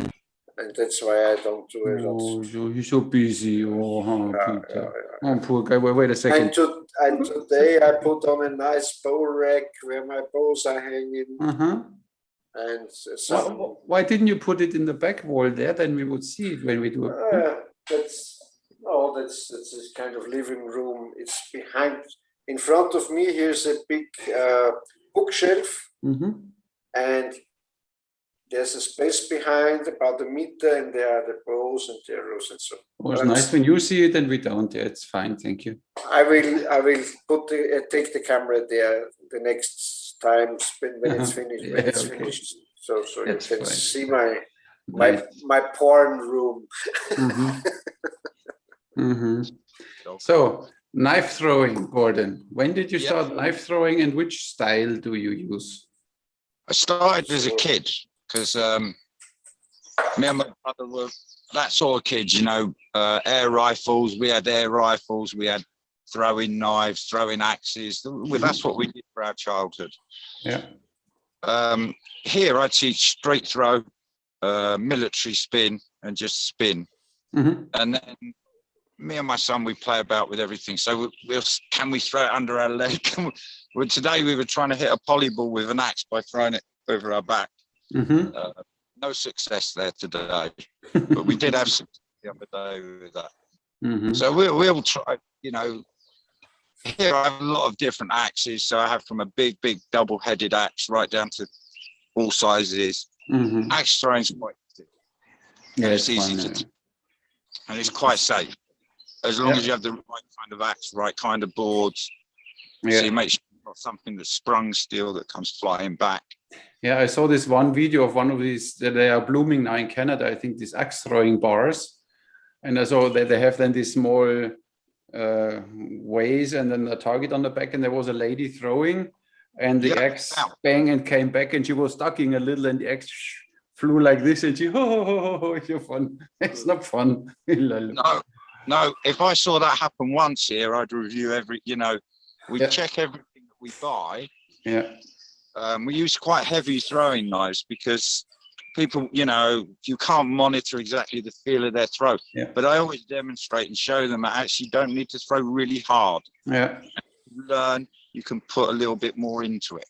And that's why I don't do a lot.
Oh, you're so busy. Peter. Oh, poor guy. Wait a second.
And today I put on a nice bow rack where my bows are hanging. And
why didn't you put it in the back wall there? Then we would see it when we do it.
That's this kind of living room. It's behind. In front of me, here's a big bookshelf. And there's a space behind about a meter, and there are the bows and the arrows and so on.
Oh, it's nice when you see it and we don't. Yeah, it's fine. Thank you.
I will take the camera there the next time when it's finished. So you can see my porn room.
So knife throwing, Gordon. When did you start knife throwing, and which style do you use?
I started as a kid because me and my brother were that sort of kids, you know, air rifles. We had air rifles. We had throwing knives, throwing axes. That's what we did for our childhood.
Yeah.
Here I teach straight throw, military spin, and just spin. And then me and my son, we play about with everything. So can we throw it under our leg? Well, today we were trying to hit a polyball with an axe by throwing it over our back. No success there today, but we did have success the other day with that. So we'll try, you know. Here I have a lot of different axes. So I have from a big double-headed axe right down to all sizes. Axe throwing is quite easy.
Yeah,
it's easy to, and it's quite safe as long as you have the right kind of axe, right kind of boards. So you make sure you've got something that's sprung steel that comes flying back.
Yeah, I saw this one video of one of these. They are blooming now in Canada. I think these axe throwing bars, and I saw that they have then these small ways and then a target on the back, and there was a lady throwing, and the axe bang and came back, and she was ducking a little, and the axe flew like this, and she it's so fun. It's not fun.
No, if I saw that happen once here, I'd review every, you know, we check everything that we buy. We use quite heavy throwing knives because people, you know, you can't monitor exactly the feel of their throw. But I always demonstrate and show them that actually don't need to throw really hard. Learn, you can put a little bit more into it.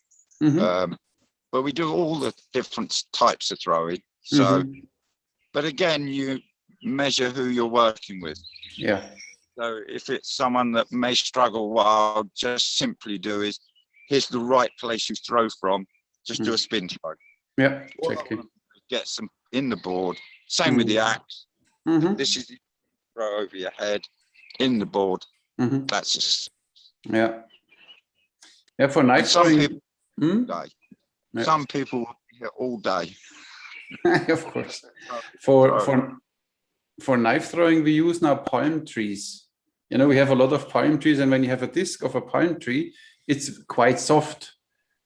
But we do all the different types of throwing. So, but again, you measure who you're working with. So if it's someone that may struggle, what I'll just simply do is, here's the right place you throw from. Just do a spin throw. Get some in the board. Same with the axe. This is throw over your head in the board. That's just
for knife throwing.
Some people will be here all day.
Of course. For knife throwing, we use now palm trees. You know, we have a lot of palm trees, and when you have a disc of a palm tree, it's quite soft.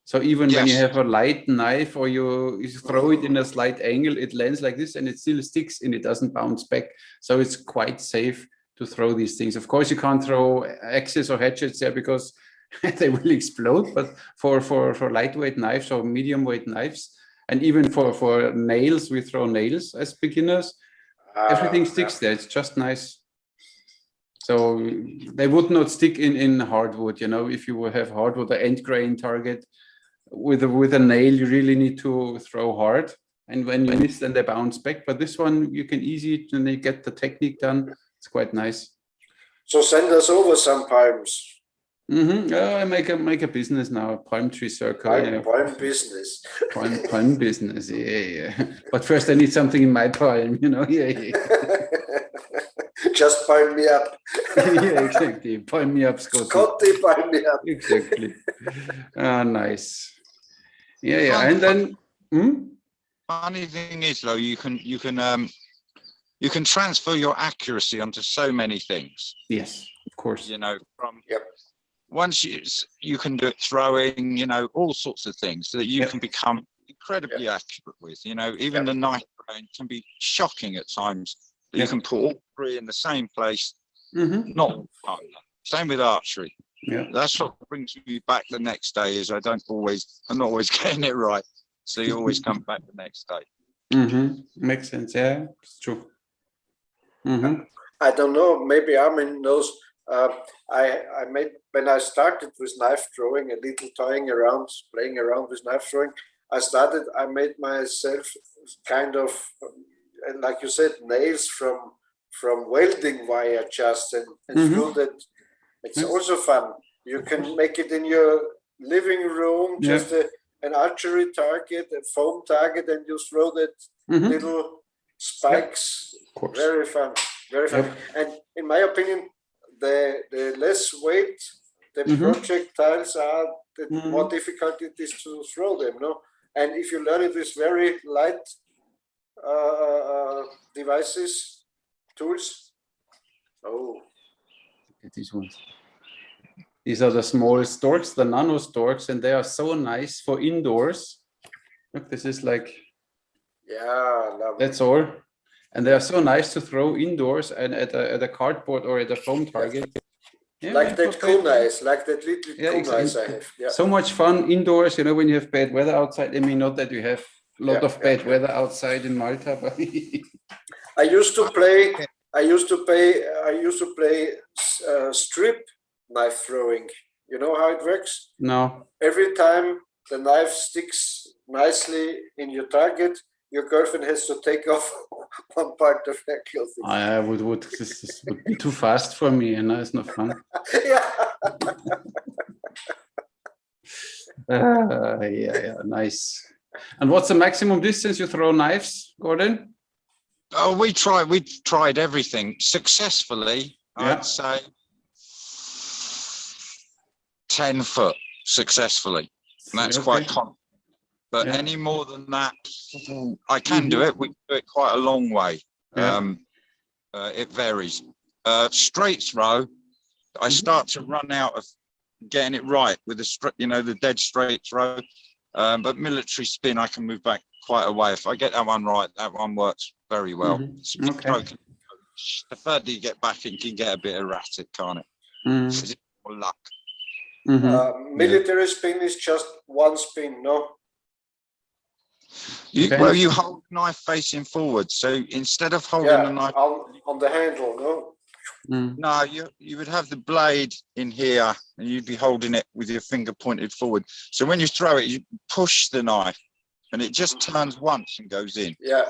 So even when you have a light knife or you throw it in a slight angle, it lands like this and it still sticks and it doesn't bounce back. So it's quite safe to throw these things. Of course, you can't throw axes or hatchets there because they will explode. But for lightweight knives or medium weight knives, and even for nails, we throw nails as beginners. Everything sticks there. It's just nice. So they would not stick in hardwood. You know, if you will have hardwood, an end grain target with a nail, you really need to throw hard. And when you miss, then they bounce back. But this one, you can easily, when you get the technique done, it's quite nice.
So send us over some palms.
I make a business now, a palm tree circle.
Palm business.
Palm business, yeah. But first I need something in my palm, you know,
Just palm me up.
Yeah, exactly. Palm me up, Scotty.
Scotty, palm me up.
Exactly. Nice. Yeah. And then,
funny thing is, though, you can transfer your accuracy onto so many things.
Yes, of course.
You know, from once you can do it throwing, you know, all sorts of things that you can become incredibly accurate with. You know, even the knife throwing can be shocking at times. That you can put all three in the same place. Not all the time. Same with archery. That's what brings me back the next day. Is I'm not always getting it right. So you always come back the next day.
Makes sense. Yeah, it's true.
I don't know. Maybe Armin knows. I made, when I started with knife throwing, a little playing around with knife throwing. I made myself kind of, like you said, nails from welding wire just and through that. It's also fun. You can make it in your living room, just an archery target, a foam target, and you throw that little spikes. Very fun, very fun. And in my opinion, the less weight the projectiles are, the more difficult it is to throw them. No, and if you learn it with very light devices, tools. Look
at these ones. These are the small storks, the nano storks, and they are so nice for indoors. Look, this is like, that's all. And they are so nice to throw indoors and at a cardboard or at a foam target. Yeah,
like that kunais, like that little kunais I have. Yeah.
So much fun indoors, you know, when you have bad weather outside. I mean, not that you have a lot of bad weather outside in Malta, but
I used to play strip knife throwing. You know how it works?
No.
Every time the knife sticks nicely in your target, your girlfriend has to take off one part of her clothing.
This would be too fast for me, and it's not fun. Yeah, nice. And what's the maximum distance you throw knives, Gordon?
Oh, we tried everything successfully. Yeah. I'd say 10 foot successful. That's quite common. But any more than that, I can do it. We do it quite a long way. It varies. Straight throw, I start to run out of getting it right with the dead straight throw. But military spin, I can move back quite a way. If I get that one right, that one works very well. Throw, the further you get back, it can get a bit erratic, can't it? It's more luck.
Military spin is just one spin, no?
Well, you hold the knife facing forward. So instead of holding the knife
on the handle, no?
No, you would have the blade in here and you'd be holding it with your finger pointed forward. So when you throw it, you push the knife and it just turns once and goes in.
Yeah.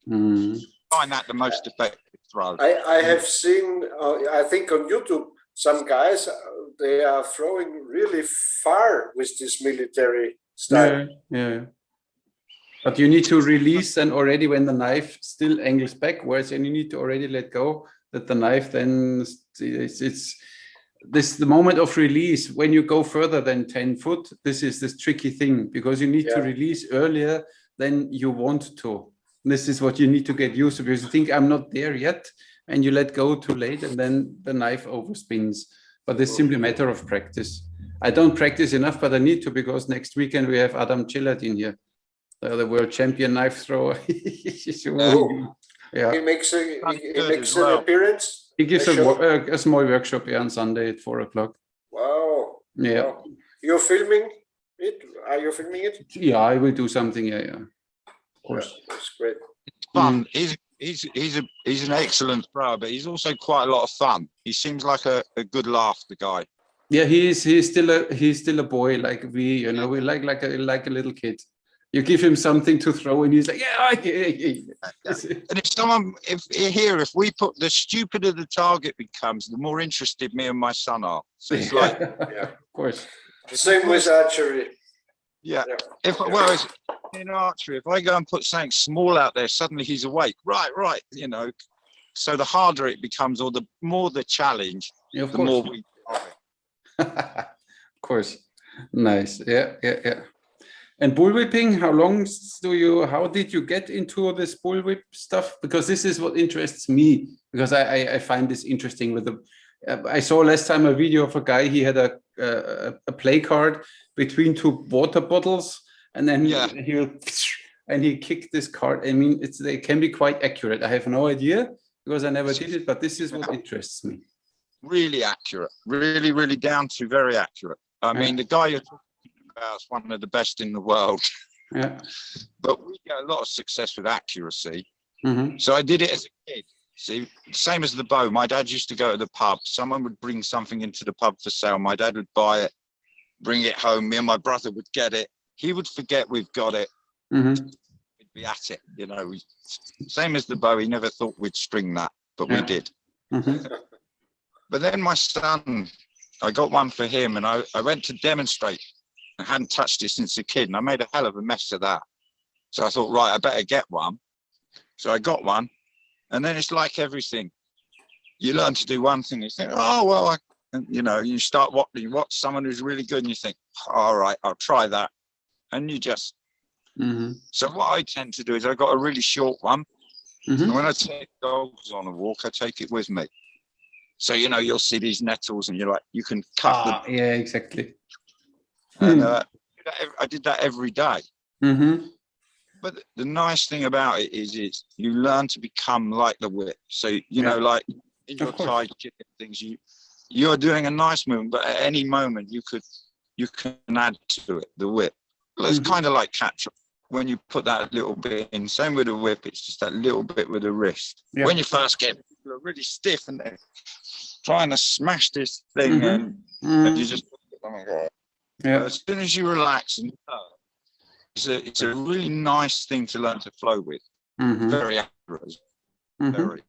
Find that the most effective throw.
I have seen, I think on YouTube, some guys, they are throwing really far with this military style.
Yeah. But you need to release then already when the knife still angles backwards, and you need to already let go that the knife then it's the moment of release. When you go further than 10 foot, this is this tricky thing because you need to release earlier than you want to. This is what you need to get used to, because you think I'm not there yet, and you let go too late, and then the knife overspins. But it's simply a matter of practice. I don't practice enough, but I need to, because next weekend we have Adam Gelatin here, the world champion knife thrower.
He makes an appearance.
He gives a small workshop here on Sunday at 4:00.
Wow.
Yeah.
Wow. You're filming it? Are you filming it?
Yeah, I will do something. Yeah. Of course.
That's great.
It's fun. He's an excellent thrower, but he's also quite a lot of fun. He seems like a good laugh, the guy.
Yeah, he's still a boy like we, we like a little kid. You give him something to throw and he's like,
And if we put, the stupider the target becomes, the more interested me and my son are. So it's like,
of course.
Same with archery.
Yeah. It's in archery, if I go and put something small out there, suddenly he's awake. Right. So the harder it becomes, or the more the challenge, the more we are.
Of course. Nice. Yeah. And bullwhipping, how did you get into this bullwhip stuff? Because this is what interests me, because I find this interesting with I saw last time a video of a guy, he had a play card between two water bottles, and then he kicked this card. I mean, they can be quite accurate. I have no idea because I never did it, but this is what interests me.
Really accurate, really, really down to very accurate. I mean, the guy you're talking about is one of the best in the world.
Yeah.
But we get a lot of success with accuracy. So I did it as a kid. See, same as the bow. My dad used to go to the pub. Someone would bring something into the pub for sale. My dad would buy it, bring it home. Me and my brother would get it. He would forget we've got it. We'd be at it, Same as the bow. He never thought we'd string that, but we did. But then my son, I got one for him, and I went to demonstrate. I hadn't touched it since a kid, and I made a hell of a mess of that. So I thought, right, I better get one. So I got one. And then it's like everything. You learn to do one thing, you think, oh, well, you start watching, you watch someone who's really good, and you think, all right, I'll try that. And you just, So what I tend to do is I've got a really short one. And when I take dogs on a walk, I take it with me. So, you'll see these nettles and you're like, you can cut them.
Yeah, exactly.
And I did that every day. But the nice thing about it is you learn to become like the whip. So, you know, like in your tight chicken things, you're doing a nice movement, but at any moment you can add to it, the whip. Well, it's kind of like catch up. When you put that little bit in, same with the whip, it's just that little bit with the wrist. Yeah. When you first get it, you're really stiff and they're trying to smash this thing and you just, oh my God. Yeah. As soon as you relax, and it's a really nice thing to learn to flow with. Very accurate. Very.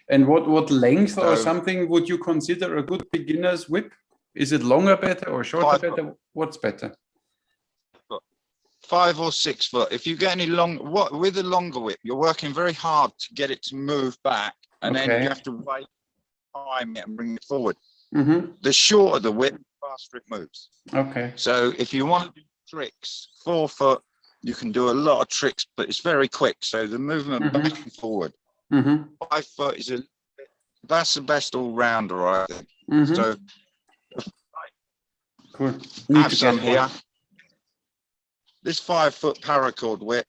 And what length or something would you consider a good beginner's whip? Is it longer better or shorter better? What's better?
5 or 6 foot. If you get any with a longer whip, you're working very hard to get it to move back, and then you have to wait, time it, and bring it forward. The shorter the whip, the faster it moves. Okay. So if you want to do tricks, 4 foot, you can do a lot of tricks, but it's very quick. So the movement back and forward. 5 foot is that's the best all rounder, I think. So
cool.
I have some here. This 5 foot paracord whip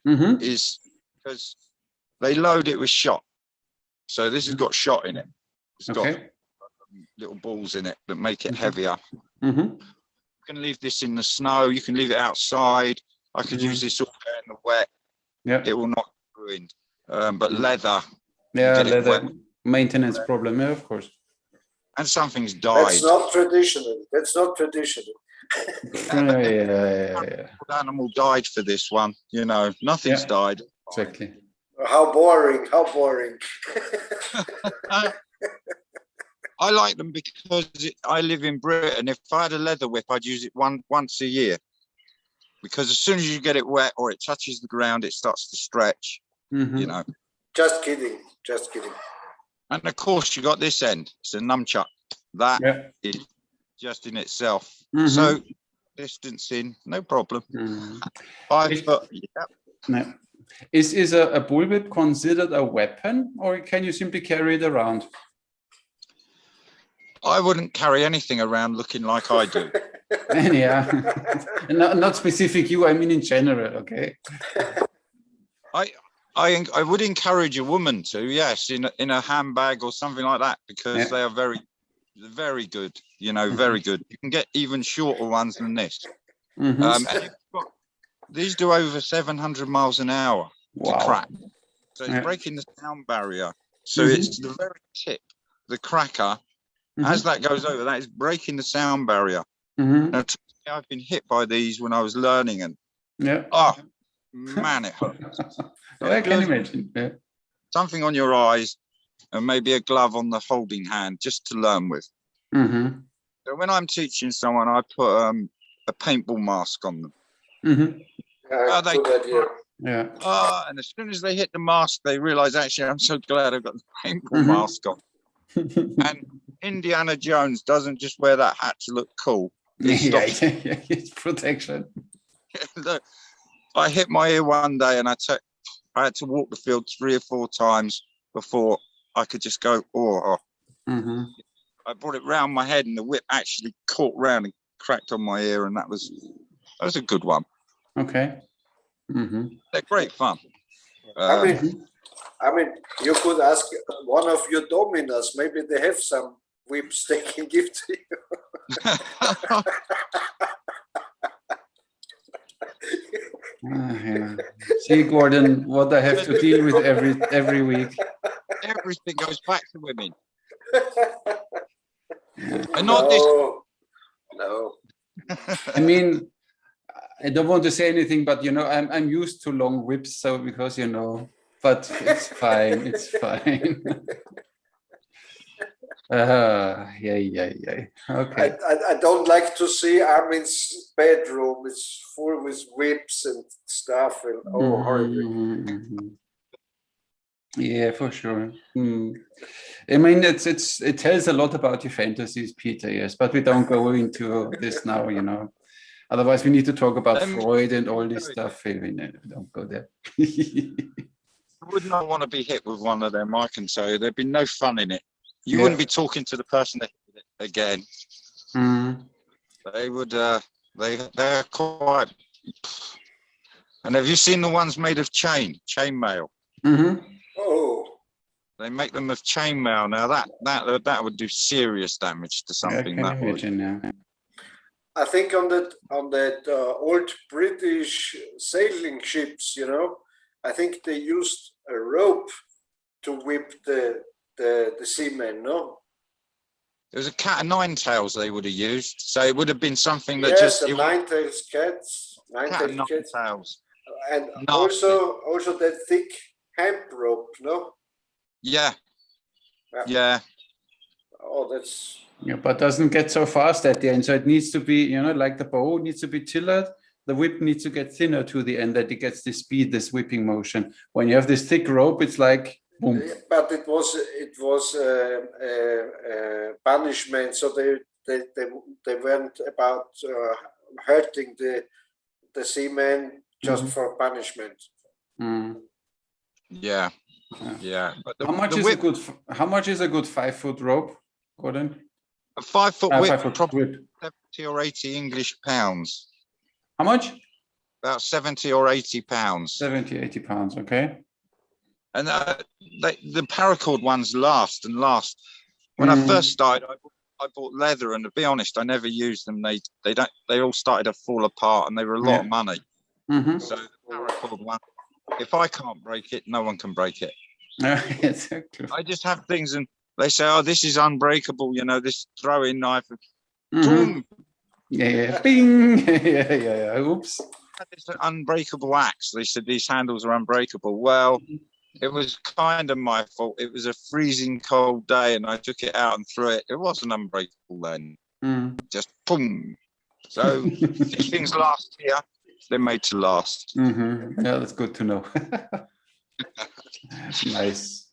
is because they load it with shot. So this has got shot in it. It's got little balls in it that make it heavier. You can leave this in the snow. You can leave it outside. I could use this all day in the wet. Yeah, it will not be ruined. But leather.
Yeah, leather maintenance problem. Yeah, of course.
And something's died.
That's not traditional. That's not traditional.
The animal died for this one. You know, nothing's died.
Exactly.
How boring! How boring!
I like them because I live in Britain. If I had a leather whip, I'd use it once a year, because as soon as you get it wet or it touches the ground, it starts to stretch. You know.
Just kidding. Just kidding.
And of course, you got this end. It's a nunchuck. That is just in itself. So distancing, no problem. 5 foot.
No. Is a bullwhip considered a weapon, or can you simply carry it around?
I wouldn't carry anything around looking like I do.
Yeah, not specific you. I mean in general. Okay.
I would encourage a woman to, yes, in a handbag or something like that, because they are very good. You know, very good. You can get even shorter ones than this. And these do over 700 miles an hour to crack. So it's breaking the sound barrier. So it's the very tip, the cracker. As that goes over, that is breaking the sound barrier. Now, I've been hit by these when I was learning, and oh man, it hurts. So
I can imagine. Yeah.
Something on your eyes, and maybe a glove on the holding hand, just to learn with. So when I'm teaching someone, I put a paintball mask on them. And as soon as they hit the mask, they realize, actually, I'm so glad I've got the paintball mask on. And Indiana Jones doesn't just wear that hat to look cool.
It's protection.
Look, I hit my ear one day, and I had to walk the field 3 or 4 times before I could just go, I brought it round my head, and the whip actually caught round and cracked on my ear, and that was a good one.
Okay.
They're great fun.
I mean, you could ask one of your dominers. Maybe they have some whips they can give to you.
See, Gordon, what I have to deal with every week.
Everything goes back to women.
And not this. No.
I mean, I don't want to say anything, but you know, I'm used to long whips, so because you know, but it's fine. It's fine. Okay.
I don't like to see Armin's bedroom. It's full with whips and stuff, and horrible.
Yeah, for sure. I mean, it tells a lot about your fantasies, Peter. Yes, but we don't go into this now. You know, otherwise we need to talk about Freud and all this stuff. We don't go there.
I would not want to be hit with one of them. I can tell you, there'd be no fun in it. You wouldn't be talking to the person that hit it again. They would. They're quite. And have you seen the ones made of chainmail?
Oh.
They make them of chainmail. Now that would do serious damage to something.
I can imagine, yeah.
I think on that old British sailing ships, you know, I think they used a rope to whip the seamen, no?
It was a cat of nine tails they would have used, so it would have been something that
yes, nine-tailed cats,
tails.
And also that thick hemp rope, no?
Yeah.
Oh, that's...
Yeah, but doesn't get so fast at the end. So it needs to be, you know, like the bow needs to be tillered. The whip needs to get thinner to the end that it gets this speed, this whipping motion. When you have this thick rope, it's like boom.
But it was punishment. So they weren't about hurting the seamen just for punishment.
Yeah. But
how much is a good 5 foot rope, Gordon?
A 5 foot whip,
5 foot
probably
whip.
70 or 80 English pounds.
How much?
About 70 or 80 pounds.
70, 80 pounds, okay.
And the paracord ones last. When I first started, I bought leather, and to be honest, I never used them. They all started to fall apart, and they were a lot of money. So the paracord one, if I can't break it, no one can break it.
Exactly.
I just have things, and they say, "Oh, this is unbreakable." You know, this throwing knife.
Boom. Yeah. Bing. Yeah. Oops.
It's an unbreakable axe. They said these handles are unbreakable. Well, it was kind of my fault. It was a freezing cold day, and I took it out and threw it. It wasn't unbreakable then. Just boom. So these things last here. They're made to last.
Yeah, that's good to know. Nice.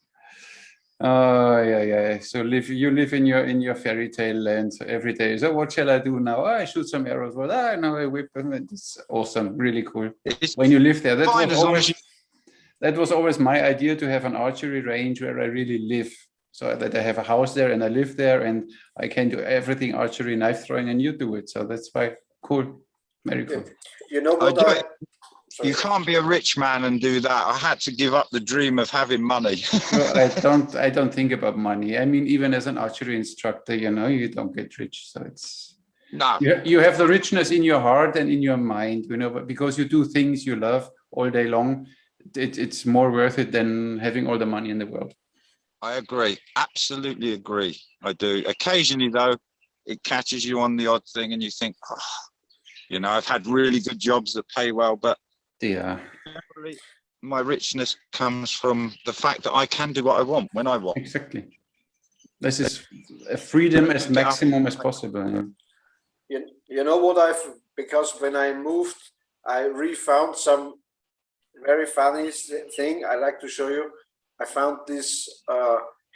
Oh yeah. So you live in your fairy tale land. So every day. So what shall I do now? Oh, I shoot some arrows. Well, now I whip them. It's awesome. Really cool. When you live there, that was always my idea, to have an archery range where I really live. So that I have a house there and I live there and I can do everything archery, knife throwing, and you do it. So that's why cool. Very cool.
You know what?
You can't be a rich man and do that. I had to give up the dream of having money.
No, I don't think about money. I mean, even as an archery instructor, you know, you don't get rich. So it's
no.
You have the richness in your heart and in your mind, you know, but because you do things you love all day long, it's more worth it than having all the money in the world.
I agree. Absolutely agree. I do. Occasionally, though, it catches you on the odd thing and you think, you know, I've had really good jobs that pay well, but my richness comes from the fact that I can do what I want when I want.
Exactly. This is a freedom as maximum as possible.
Yeah. You know what because when I moved, I refound some very funny thing I like to show you. I found this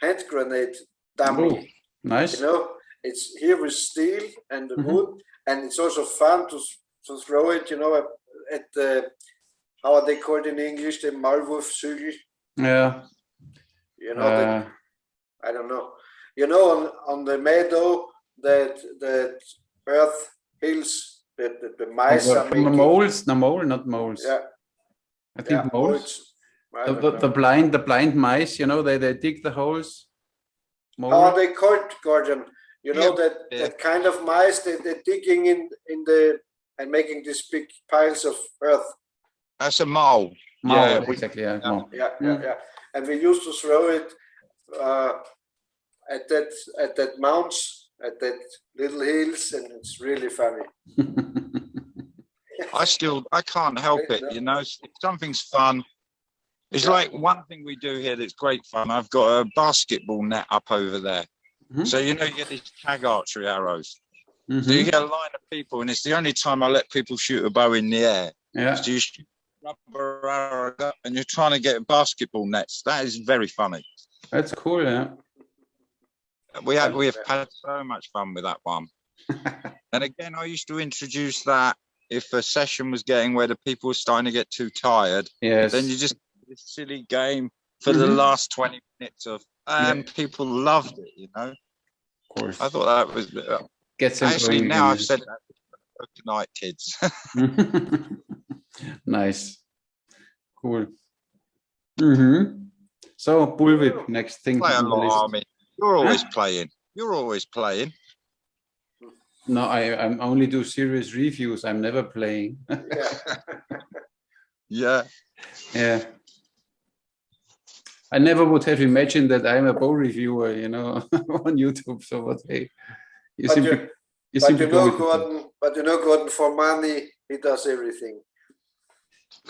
hand grenade dummy.
Oh, nice.
You know, it's here with steel and the wood, and it's also fun to throw it, you know, at the, how are they called in English, the Maulwurfshügel?
Yeah.
You know, I don't know. You know, on the meadow that earth hills, the mice are making.
Moles? No, not moles.
Yeah.
I think moles. The blind mice, you know, they dig the holes.
How are they called, Gordon? You know, that kind of mice, they're digging in the and making these big piles of earth.
That's a mole.
Yeah, exactly. Yeah, mole.
Yeah. And we used to throw it at that mounts, at that little hills, and it's really funny.
I can't help it, you know. If something's fun, it's like one thing we do here that's great fun. I've got a basketball net up over there. So, you know, you get these tag archery arrows. So you get a line of people, and it's the only time I let people shoot a bow in the air.
Yeah.
So you shoot a rubber arrow and you're trying to get basketball nets. That is very funny.
That's cool, yeah.
We have had so much fun with that one. And again, I used to introduce that if a session was getting where the people were starting to get too tired, then you just this silly game for the last 20 minutes of, and people loved it, you know.
Of course.
I thought that was actually now I've said that. Good night, kids.
Nice. Cool. So bullwhip, next thing.
Play a lot, Armin. You're always playing. You're always playing.
No, I'm only do serious reviews. I'm never playing.
Yeah.
Yeah. I never would have imagined that I'm a bow reviewer, you know, on YouTube. So what? Hey,
but you know, Gordon, for money, he does everything.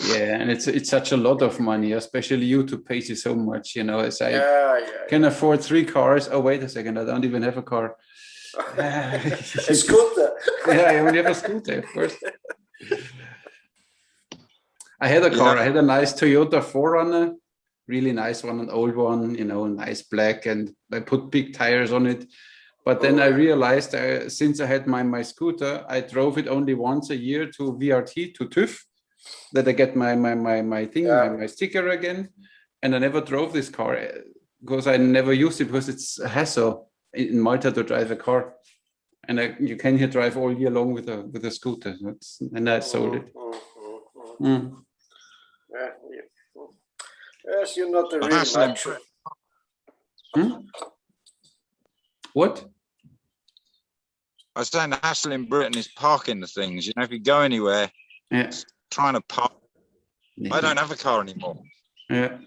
Yeah, and it's such a lot of money, especially YouTube pays you so much, you know. As I can afford 3 cars. Oh, wait a second, I don't even have a car.
A scooter.
Yeah, I only have a scooter, of course. I had a car. I had a nice Toyota 4Runner, really nice one, an old one, you know, nice black, and I put big tires on it. But then I realized since I had my scooter, I drove it only once a year to VRT, to TÜV, that I get my thing, my sticker again. And I never drove this car because I never used it, because it's a hassle in Malta to drive a car. And you can here drive all year long with a scooter. And I sold it.
Yes, you're not a real macho.
What?
I was saying the hassle in Britain is parking the things. You know, if you go anywhere, trying to park. I don't have a car anymore.
Yeah.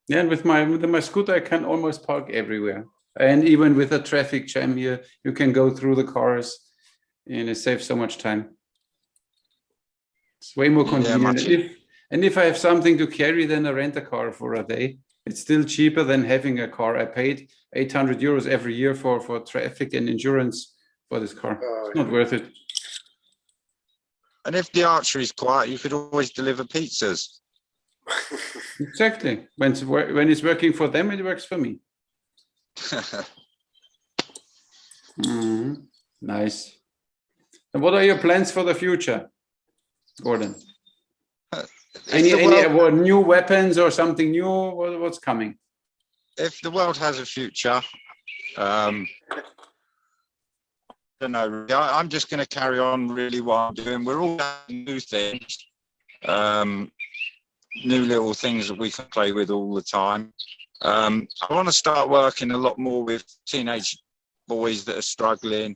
Yeah, and with my scooter, I can almost park everywhere. And even with a traffic jam here, you can go through the cars, and it saves so much time. It's way more convenient. And if I have something to carry, then I rent a car for a day. It's still cheaper than having a car. I paid 800 euros every year for traffic and insurance for this car. It's not worth it.
And if the archery is quiet, you could always deliver pizzas.
Exactly. When it's working for them, it works for me. Nice. And what are your plans for the future, Gordon? Any new weapons or something new? What's coming?
If the world has a future, I don't know. I'm just going to carry on really what I'm doing. We're all doing new things, new little things that we can play with all the time. I want to start working a lot more with teenage boys that are struggling,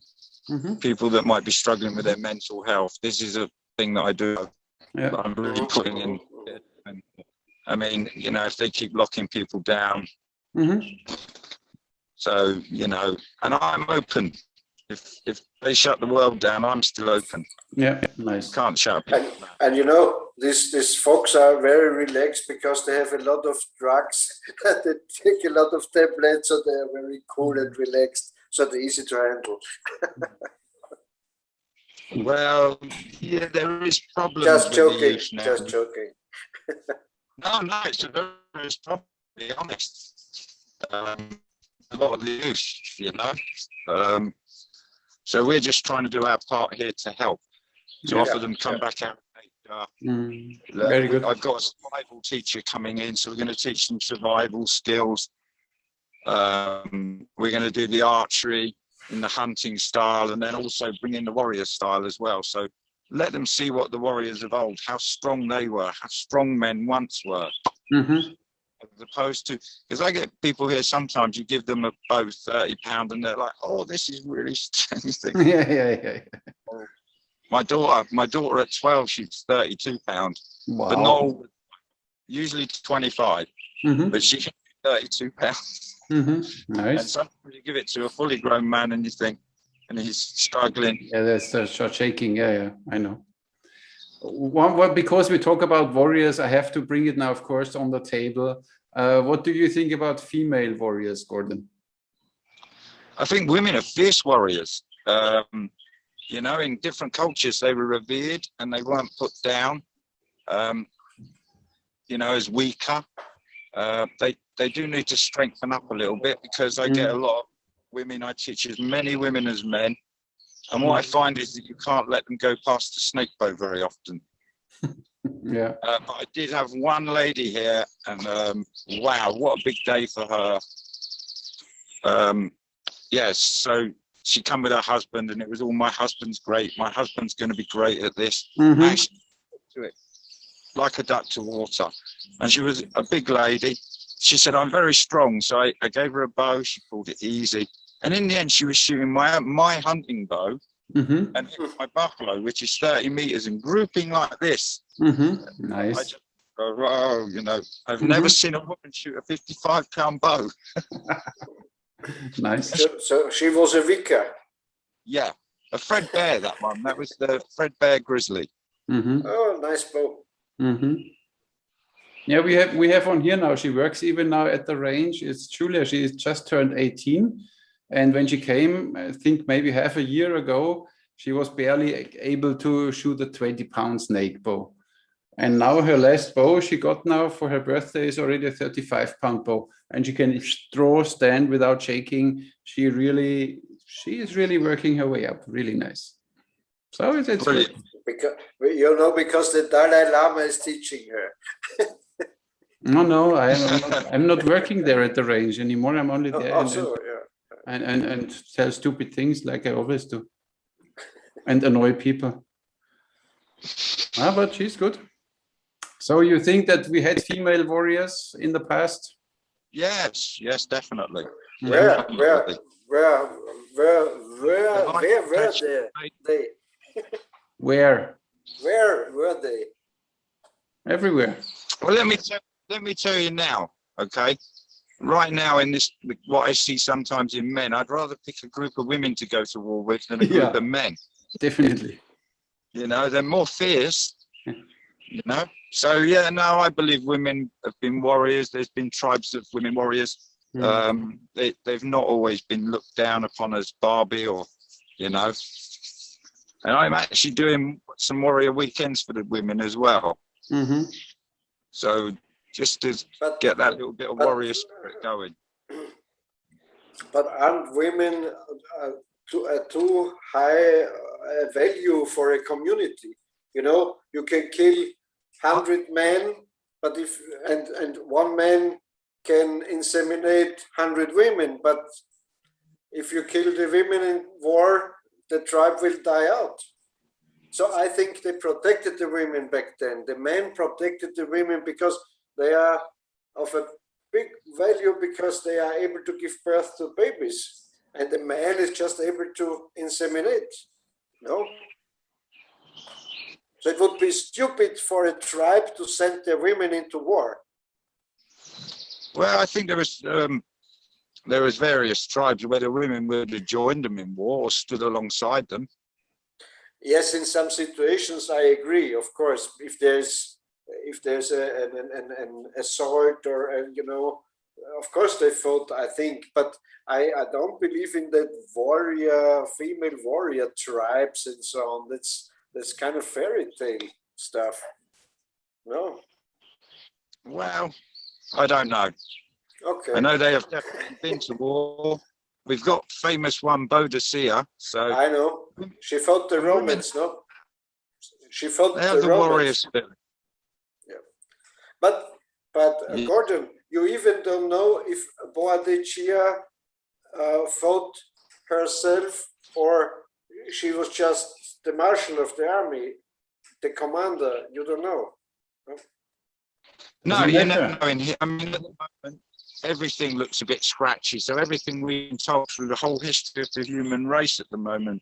people that might be struggling with their mental health. This is a thing that I do. Yeah. I'm really putting in. I mean, you know, if they keep locking people down. So, you know, and I'm open. If they shut the world down, I'm still open.
Yeah, nice.
Can't shut people down.
And you know, these folks are very relaxed because they have a lot of drugs. They take a lot of tablets, so they are very cool and relaxed. So they're easy to handle.
Well, yeah, there is problems.
Just joking. Just joking.
No, there is problem, to be honest. A lot of the use, you know. So we're just trying to do our part here to help, to offer them come back out.
Very good.
I've got a survival teacher coming in, so we're going to teach them survival skills. We're going to do the archery in the hunting style, and then also bring in the warrior style as well. So let them see what the warriors of old, how strong they were, how strong men once were. As opposed to, because I get people here sometimes, you give them a bow, £30, and they're like, oh, this is really strange.
Yeah.
My daughter at 12, she's £32.
Wow.
But not usually 25, but she can be £32.
Nice.
And sometimes you give it to a fully grown man and you think, and he's struggling.
Yeah, that's shaking. Yeah, I know. Because we talk about warriors, I have to bring it now, of course, on the table. What do you think about female warriors, Gordon?
I think women are fierce warriors. You know, in different cultures, they were revered and they weren't put down, you know, as weaker. They do need to strengthen up a little bit, because I get a lot of women, I teach as many women as men. And what I find is that you can't let them go past the snake bow very often.
Yeah.
But I did have one lady here, and wow, what a big day for her. Yes, so she come with her husband, and it was all, my husband's great. My husband's going to be great at this. Actually, to it. like a duck to water. And she was a big lady. She said, I'm very strong. So I gave her a bow. She pulled it easy. And in the end, she was shooting my hunting bow and my buffalo, which is 30 meters, and grouping like this.
Nice.
I just go, oh, you know, I've never seen a woman shoot a 55-pound bow.
Nice.
So she was a Vika.
Yeah, a Fred Bear, that one. That was the Fred Bear Grizzly.
Oh, nice bow.
Yeah, we have on here now. She works even now at the range. It's Julia. She just turned 18. And when she came, I think maybe half a year ago, she was barely able to shoot a 20-pound snake bow. And now her last bow she got now for her birthday is already a 35-pound bow. And she can draw, stand without shaking. She is really working her way up. Really nice. So it's
because the Dalai Lama is teaching her.
No, I'm not working there at the range anymore. I'm only there and tell stupid things like I always do, and annoy people. But she's good. So you think that we had female warriors in the past?
Yes, definitely.
Where were they?
Where
were they?
Everywhere.
Well, let me tell you now, okay? Right now, in this, what I see sometimes in men, I'd rather pick a group of women to go to war with than a group of men.
Definitely.
You know, they're more fierce, you know? So, yeah, no, I believe women have been warriors. There's been tribes of women warriors. They've not always been looked down upon as Barbie or, you know. And I'm actually doing some warrior weekends for the women as well. So just to get that little bit of warrior spirit going.
But aren't women too high value for a community? You know, you can kill 100 men, but and one man can inseminate 100 women. But if you kill the women in war, the tribe will die out. So I think they protected the women back then. The men protected the women because they are of a big value because they are able to give birth to babies. And the man is just able to inseminate. No? So it would be stupid for a tribe to send their women into war.
Well, I think there was various tribes where the women would have joined them in war or stood alongside them.
Yes, in some situations I agree. Of course, if there's an assault or you know, of course they fought. I think, but I don't believe in that female warrior tribes and so on. That's kind of fairy tale stuff. No.
Well, I don't know.
Okay.
I know they have definitely been to war. We've got famous one, Boadicea. So
I know she fought the Romans, no? She fought
the Romans. Warrior spirit.
Yeah, but Gordon, you even don't know if Boadicea fought herself or she was just the marshal of the army, the commander. You don't know.
No, you never know. I mean, at the moment, everything looks a bit scratchy. So everything we've been told through the whole history of the human race at the moment,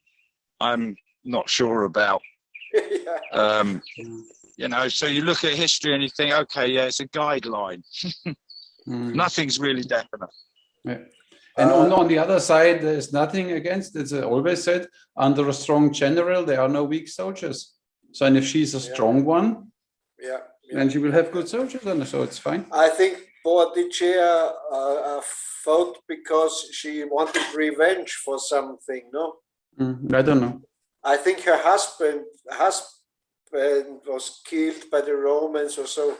I'm not sure about. You know, so you look at history and you think, okay, yeah, it's a guideline. Nothing's really definite.
Yeah. And on the other side, there's nothing against, it's always said, under a strong general, there are no weak soldiers. So, and if she's a strong one, then she will have good soldiers on her, so it's fine.
I think Boadicea fought because she wanted revenge for something, no?
I don't know.
I think her husband was killed by the Romans or so.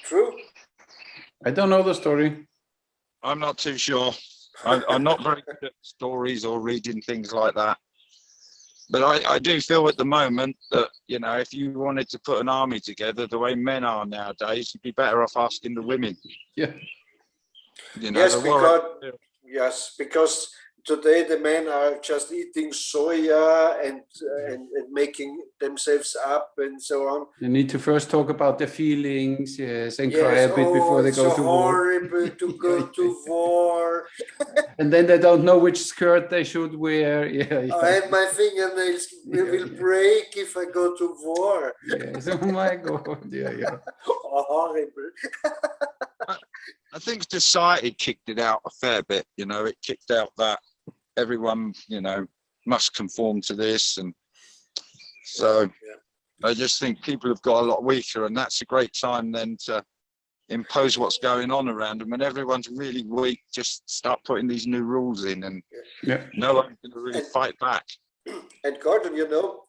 True?
I don't know the story.
I'm not too sure. I'm not very good at stories or reading things like that. But I do feel at the moment that, you know, if you wanted to put an army together the way men are nowadays, you'd be better off asking the women.
Yeah.
You know,
yes, because today the men are just eating soya and making themselves up and so on.
You need to first talk about their feelings, yes, and cry
Yes,
a bit before they go
it's
to
so
war.
horrible to go to war.
And then they don't know which skirt they should wear. Yeah, yeah.
And my fingernails will break if I go to war.
Yes. Oh my God. Yeah, yeah.
Horrible.
I think society kicked it out a fair bit. You know, it kicked out that everyone, you know, must conform to this, and so I just think people have got a lot weaker, and that's a great time then to impose what's going on around them. And everyone's really weak, just start putting these new rules in, and no one's going to really fight back.
And Gordon, you know,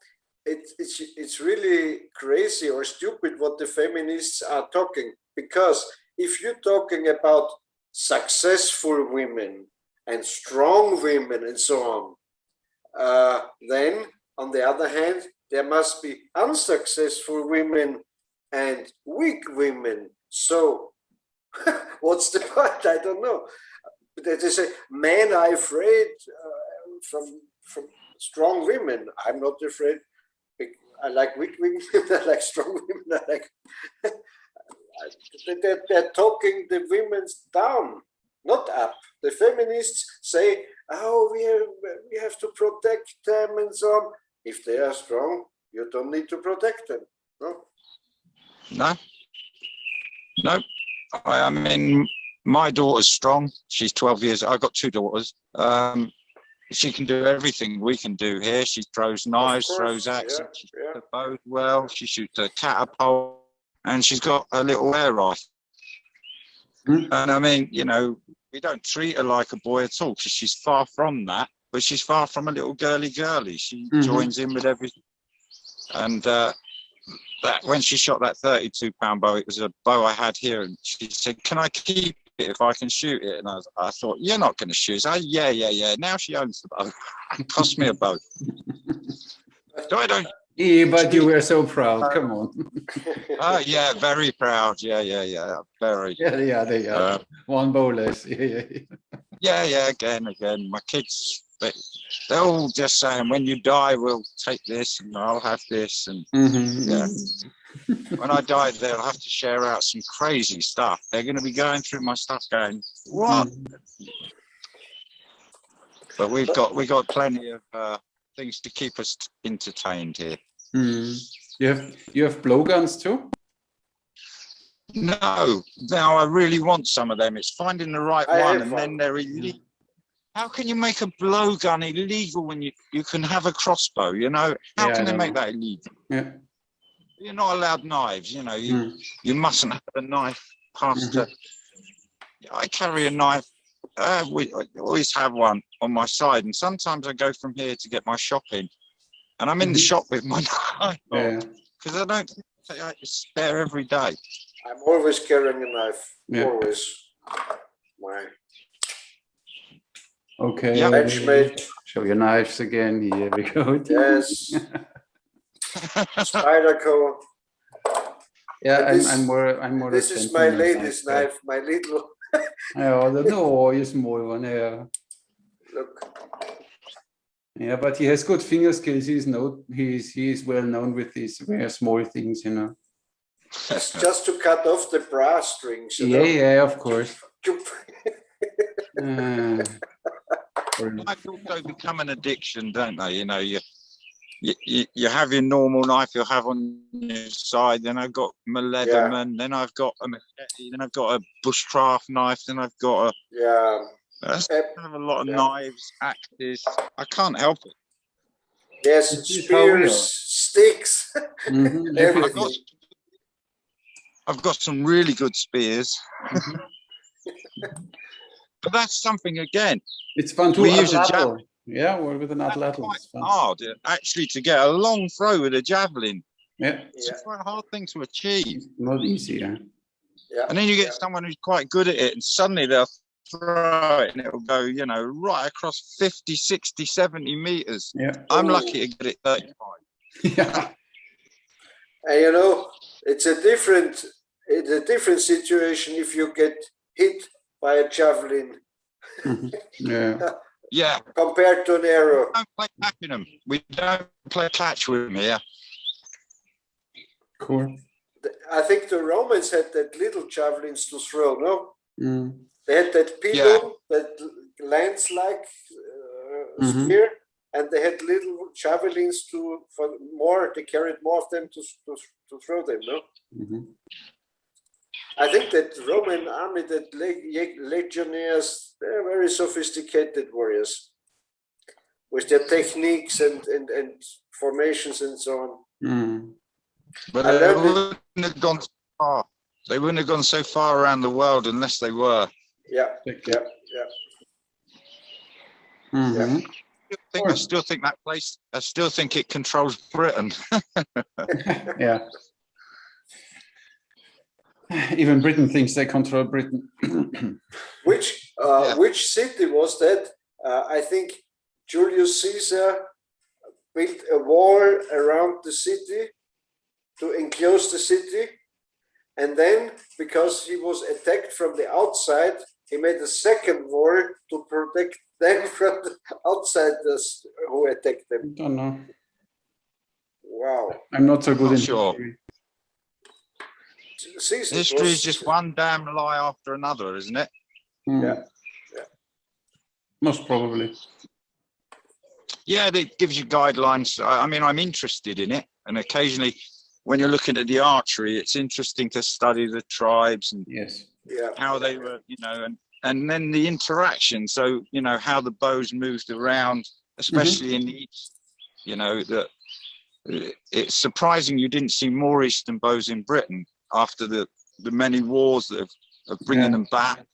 it's really crazy or stupid what the feminists are talking, because if you're talking about successful women and strong women and so on, then on the other hand, there must be unsuccessful women and weak women. So what's the point? I don't know. But they say men are afraid from strong women. I'm not afraid. I like weak women. I like strong women. I like. They're talking the women down, not up. The feminists say, "Oh, we have to protect them and so on." If they are strong, you don't need to protect them. No.
I mean, my daughter's strong. She's 12 years. I've got two daughters. She can do everything we can do here. She throws knives, throws axes, she shoots a bow well, she shoots a catapult, and she's got a little air rifle. And I mean, you know, we don't treat her like a boy at all, because she's far from that, but she's far from a little girly. She joins in with everything. And that when she shot that 32-pound bow, it was a bow I had here, and she said, "Can I keep it if I can shoot it?" And I thought, "You're not going to shoot it." Yeah. Now she owns the bow. It cost me a bow. So I don't.
Yeah, but you were so proud. Come on.
Yeah, very proud. Yeah, very.
Yeah. One bow less.
Yeah. Again. My kids, they're all just saying, "When you die, we'll take this, and I'll have this." And when I die, they'll have to share out some crazy stuff. They're going to be going through my stuff, going, "What?" But we got plenty of things to keep us entertained here.
You have blowguns too?
No, I really want some of them. It's finding the right one, and then they're illegal. How can you make a blowgun illegal when you can have a crossbow? You know, how can they make that illegal? Yeah. You're not allowed knives. You know, you mustn't have a knife past the. I carry a knife. I always have one on my side, and sometimes I go from here to get my shopping, and I'm in the shop with my knife because I don't take out spare every day.
I'm always carrying a knife. Always.
Okay.
Benchmate.
Show your knives again. Here we go.
Yes. Spyderco.
Yeah, I'm more.
This is my latest knife. My little.
The small one. Yeah.
Look.
Yeah, but he has good finger skills. He's well known with these very small things, you know.
Just to cut off the brass strings.
Yeah, of course.
Knives also become an addiction, don't they? You know, you have your normal knife you have on your side, then I've got my Leatherman, then I've got a machete, then I've got a bushcraft knife, then I've got I have a lot of knives, axes. I can't help it.
Yes, spears, sticks.
I've got some really good spears. But that's something again.
It's fun to use a javelin. Yeah, or with an atlatl.
It's quite hard actually to get a long throw with a javelin.
Yeah,
it's quite a hard thing to achieve.
Not easy, yeah.
And then you get someone who's quite good at it, and suddenly they'll throw it and it'll go, you know, right across 50, 60, 70 meters.
Yeah.
I'm lucky to get it 35.
Yeah.
And you know, it's a different situation if you get hit by a javelin.
Yeah.
Yeah.
Compared to an arrow.
We don't play catching them. We don't play catch with them here.
Cool.
I think the Romans had that little javelins to throw, no?
Mm.
They had that pillow that lands like spear, and they had little javelins they carried more of them to throw them, no? I think that Roman army, that legionnaires, they're very sophisticated warriors with their techniques and formations and so on.
But they wouldn't have gone so far. They wouldn't have gone so far around the world unless they were. I still think that place. I still think it controls Britain.
Yeah. Even Britain thinks they control Britain.
Which city was that? I think Julius Caesar built a wall around the city to enclose the city, and then because he was attacked from the outside, he made a second wall to protect them from the outsiders who attacked them.
I don't know.
Wow.
I'm not so good in
sure.
history.
History is just one damn lie after another, isn't it?
Yeah.
Most probably.
Yeah, it gives you guidelines. I mean, I'm interested in it, and occasionally when you're looking at the archery, it's interesting to study the tribes and how they were, and then the interaction. So, how the bows moved around, especially in the East, that it's surprising you didn't see more Eastern bows in Britain after the many wars of bringing them back.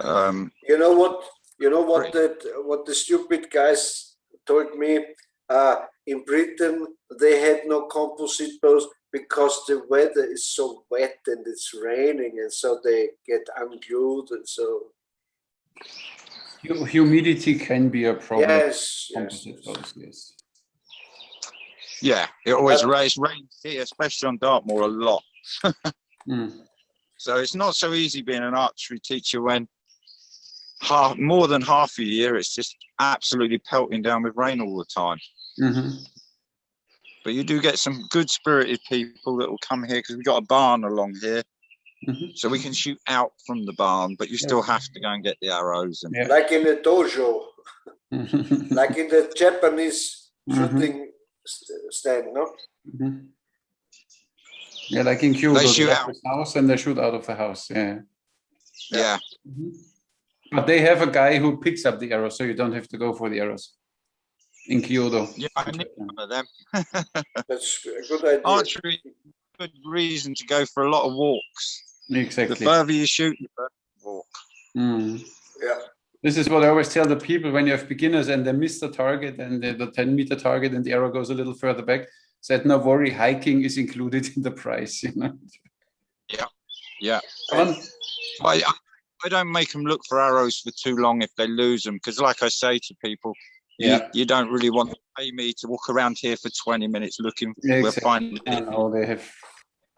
You know what the stupid guys told me? In Britain, they had no composite bows because the weather is so wet and it's raining, and so they get unglued, and so
humidity can be a problem.
Yes.
Yeah, it always rains here, especially on Dartmoor, a lot. So it's not so easy being an archery teacher when more than half a year it's just absolutely pelting down with rain all the time. But you do get some good spirited people that will come here because we've got a barn along here, so we can shoot out from the barn, but you still have to go and get the arrows. And
like in a dojo, like in the Japanese shooting stand, no?
Yeah, like in Cuba,
they shoot out
of the house and they shoot out of the house.
Yeah.
But they have a guy who picks up the arrows, so you don't have to go for the arrows. In Kyoto.
Yeah, I need some of them.
That's a good idea.
Archery, good reason to go for a lot of walks.
Exactly.
The further you shoot, the further you walk.
Yeah.
This is what I always tell the people when you have beginners and they miss the target and the 10-meter target and the arrow goes a little further back. Said, no worry, hiking is included in the price.
Yeah. I don't make them look for arrows for too long if they lose them, because like I say to people, you don't really want to pay me to walk around here for 20 minutes looking for finding it.
No, they have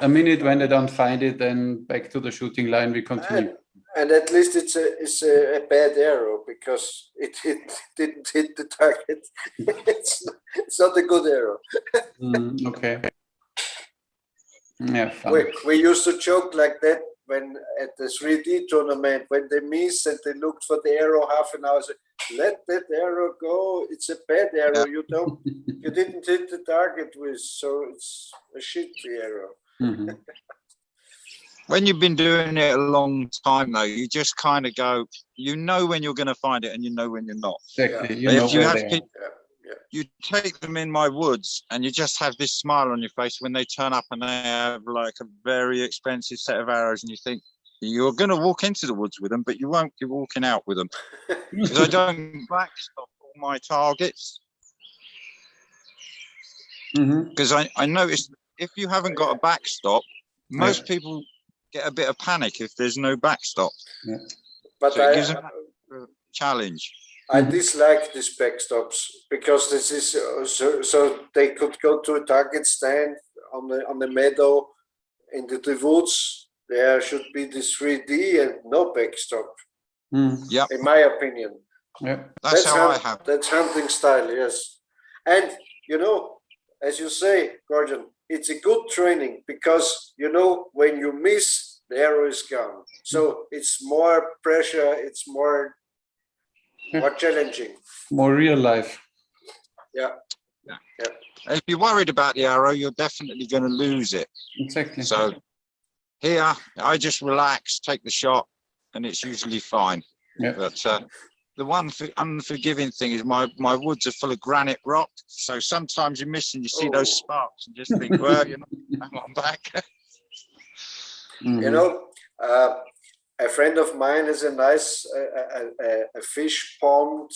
a minute. When they don't find it, then back to the shooting line we continue.
And at least it's a bad arrow because it didn't hit the target. It's not a good arrow.
Okay. Yeah, fun.
We used to joke like that when at the 3D tournament, when they miss and they looked for the arrow half an hour, let that arrow go. It's a bad arrow. You didn't hit the target with, so it's a shitty arrow.
When you've been doing it a long time, though, you just kind of go, when you're going to find it and when you're not.
Exactly.
You take them in my woods and you just have this smile on your face when they turn up and they have like a very expensive set of arrows and you think you're going to walk into the woods with them, but you won't be walking out with them. Because I don't backstop all my targets. Because I noticed if you haven't got a backstop, most people get a bit of panic if there's no backstop.
But
so it gives them a challenge.
I dislike these backstops because this is so they could go to a target stand on the meadow in the woods. There should be this 3D and no backstop. In my opinion,
Yeah,
that's how I have.
That's hunting style, yes. And you know, as you say, Gordon, it's a good training because you know when you miss, the arrow is gone. So it's more pressure. It's more challenging.
More real life.
Yeah.
If you're worried about the arrow, you're definitely going to lose it.
Exactly.
So here, I just relax, take the shot, and it's usually fine.
Yeah.
But the one unforgiving thing is my woods are full of granite rock. So sometimes you miss and you see those sparks and just think, well, you know, I'm back.
You know, a friend of mine has a nice a fish pond,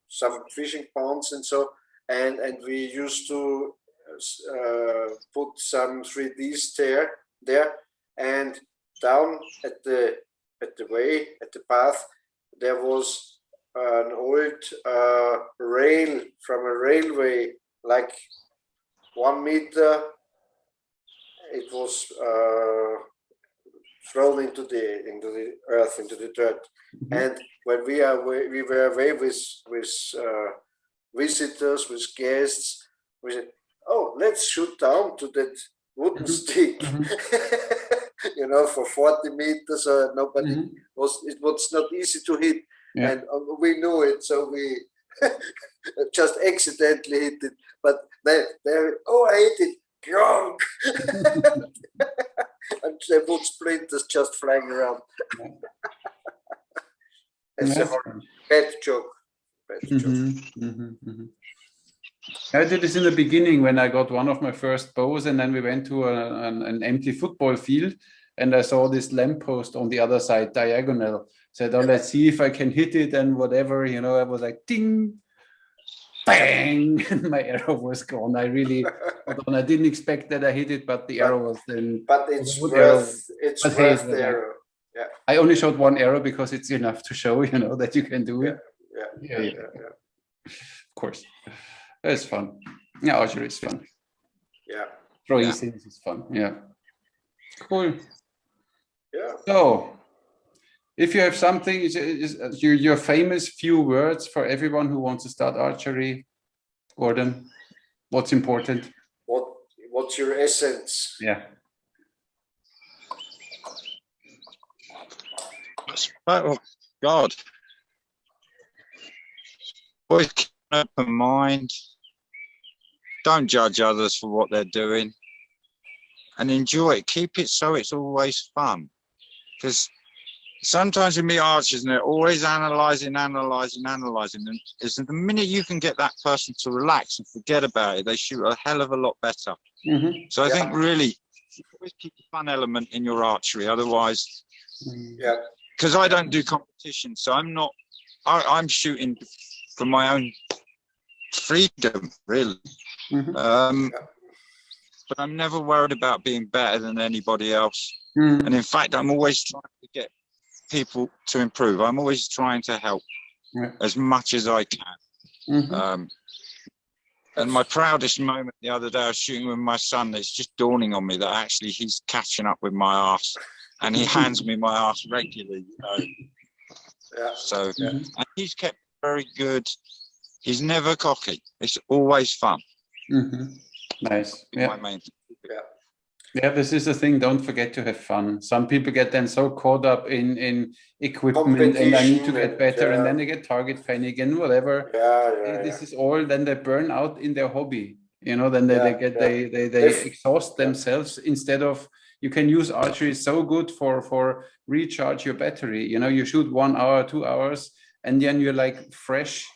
some fishing ponds and so, and we used to put some 3Ds there, and down at the path there was an old rail from a railway, like 1 meter. It was thrown into the earth, into the dirt. And when we were away with visitors, with guests, we said, "Oh, let's shoot down to that wooden stick." You know, for 40 meters, nobody it was not easy to hit, and we knew it, so we just accidentally hit it. But they I hit it, gronk. And the wood splinters just flying around. It's a bad joke.
I did this in the beginning when I got one of my first bows, and then we went to an empty football field, and I saw this lamppost on the other side, diagonal. Said, "Oh, let's see if I can hit it," and whatever, you know. I was like, ding, bang, and my arrow was gone. I didn't expect that I hit it, but the arrow was then.
But it's worth the arrow. Yeah.
I only shot one arrow because it's enough to show, you know, that you can do it. Yeah. Of course, it's fun. Yeah, archery is fun.
Yeah.
Throwing things is fun. Yeah. Cool.
Yeah.
So, if you have something, your famous few words for everyone who wants to start archery, Gordon, what's important?
What's your essence?
Yeah.
Oh, God. Always keep an open mind. Don't judge others for what they're doing. And enjoy it. Keep it so it's always fun. Because sometimes you meet archers and they're always analysing. And it's the minute you can get that person to relax and forget about it, they shoot a hell of a lot better. So I think really, you always keep the fun element in your archery. Otherwise, because I don't do competition, so I'm shooting for my own freedom, really. But I'm never worried about being better than anybody else. And in fact, I'm always trying to get people to improve. I'm always trying to help as much as I can. And my proudest moment the other day, I was shooting with my son. It's just dawning on me that actually he's catching up with my arse, and he hands me my arse regularly. And he's kept very good. He's never cocky. It's always fun.
Nice.
My main thing.
Yeah, this is the thing. Don't forget to have fun. Some people get then so caught up in equipment and I need to get better, and then they get target panic and whatever. This is all. Then they burn out in their hobby. You know, then they exhaust themselves instead of. You can use archery so good for recharge your battery. You know, you shoot 1 hour, 2 hours, and then you're like fresh,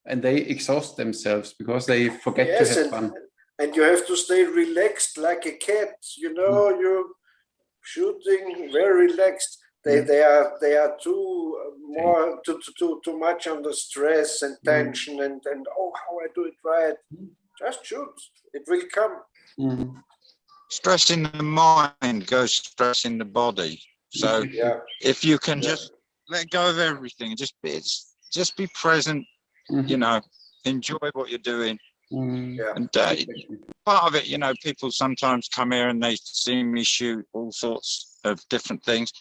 and they exhaust themselves because they forget to have fun.
And you have to stay relaxed like a cat. You know, you're shooting very relaxed. They are too much under stress and tension and how I do it right. Just shoot. It will come.
Stress in the mind goes stress in the body. So if you can just let go of everything, just be present, you know, enjoy what you're doing. And part of it, you know, people sometimes come here and they see me shoot all sorts of different things.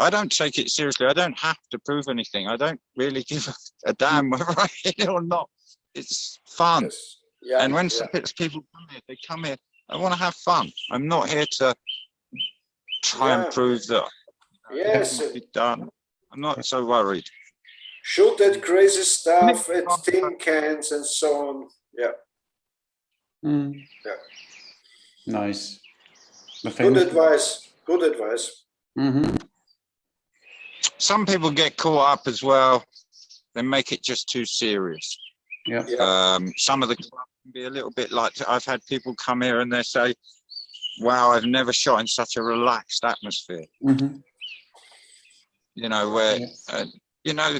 I don't take it seriously. I don't have to prove anything. I don't really give a damn whether I hit it or not. It's fun.
Yes. Yeah,
and when people come here, they come here, I want to have fun. I'm not here to try and prove that it be done. I'm not so worried.
Shoot at crazy stuff, at tin cans and so on. Yeah. Yeah.
Nice.
Good advice. Good advice.
Some people get caught up as well. They make it just too serious.
Yeah.
Some of the clubs can be a little bit like, I've had people come here and they say, wow, I've never shot in such a relaxed atmosphere. You know, where, you know,